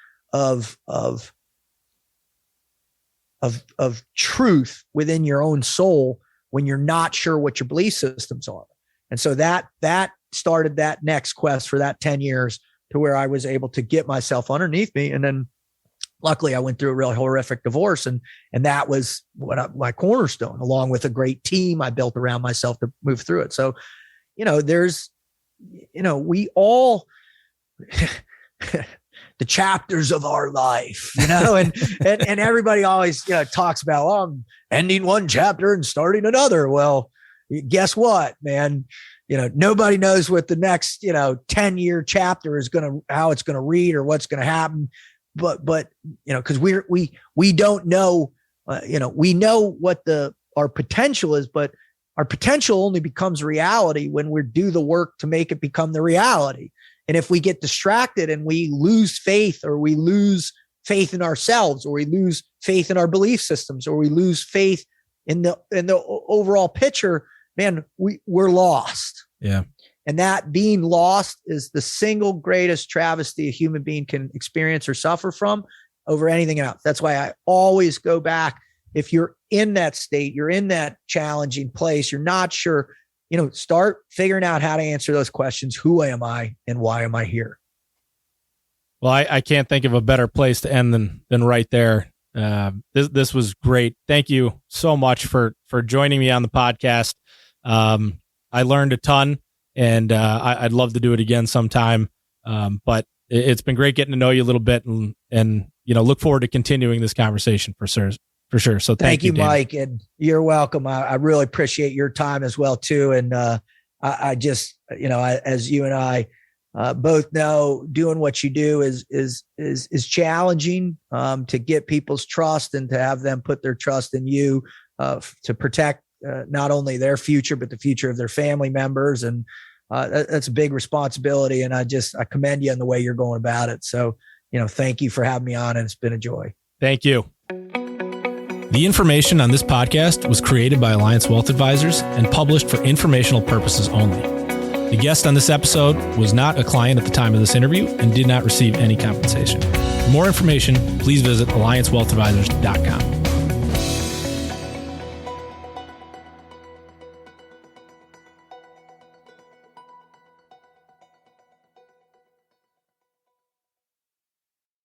truth within your own soul when you're not sure what your belief systems are. And so that started that next quest for that 10 years to where I was able to get myself underneath me. And then luckily I went through a really horrific divorce, and that was my cornerstone, along with a great team I built around myself to move through it. So, we all, the chapters of our life, and everybody always, talks about, I'm ending one chapter and starting another. Well, guess what, man? Nobody knows what the next, 10-year chapter is how it's going to read or what's going to happen. But, cause we don't know, we know what our potential is, but our potential only becomes reality when we do the work to make it become the reality. And if we get distracted and we lose faith, or we lose faith in ourselves, or we lose faith in our belief systems, or we lose faith in the overall picture, man, we're lost. Yeah. And that being lost is the single greatest travesty a human being can experience or suffer from over anything else. That's why I always go back. If you're in that state, you're in that challenging place, you're not sure, start figuring out how to answer those questions. Who am I and why am I here? Well, I can't think of a better place to end than right there. This was great. Thank you so much for joining me on the podcast. I learned a ton, and I'd love to do it again sometime. But it's been great getting to know you a little bit, and look forward to continuing this conversation for sure. So thank you, David. Mike, and you're welcome. I really appreciate your time as well too. And I just, as you and I both know, doing what you do is challenging to get people's trust and to have them put their trust in you to protect not only their future but the future of their family members. And that's a big responsibility. And I commend you on the way you're going about it. So, thank you for having me on, and it's been a joy. Thank you. The information on this podcast was created by Alliance Wealth Advisors and published for informational purposes only. The guest on this episode was not a client at the time of this interview and did not receive any compensation. For more information, please visit alliancewealthadvisors.com.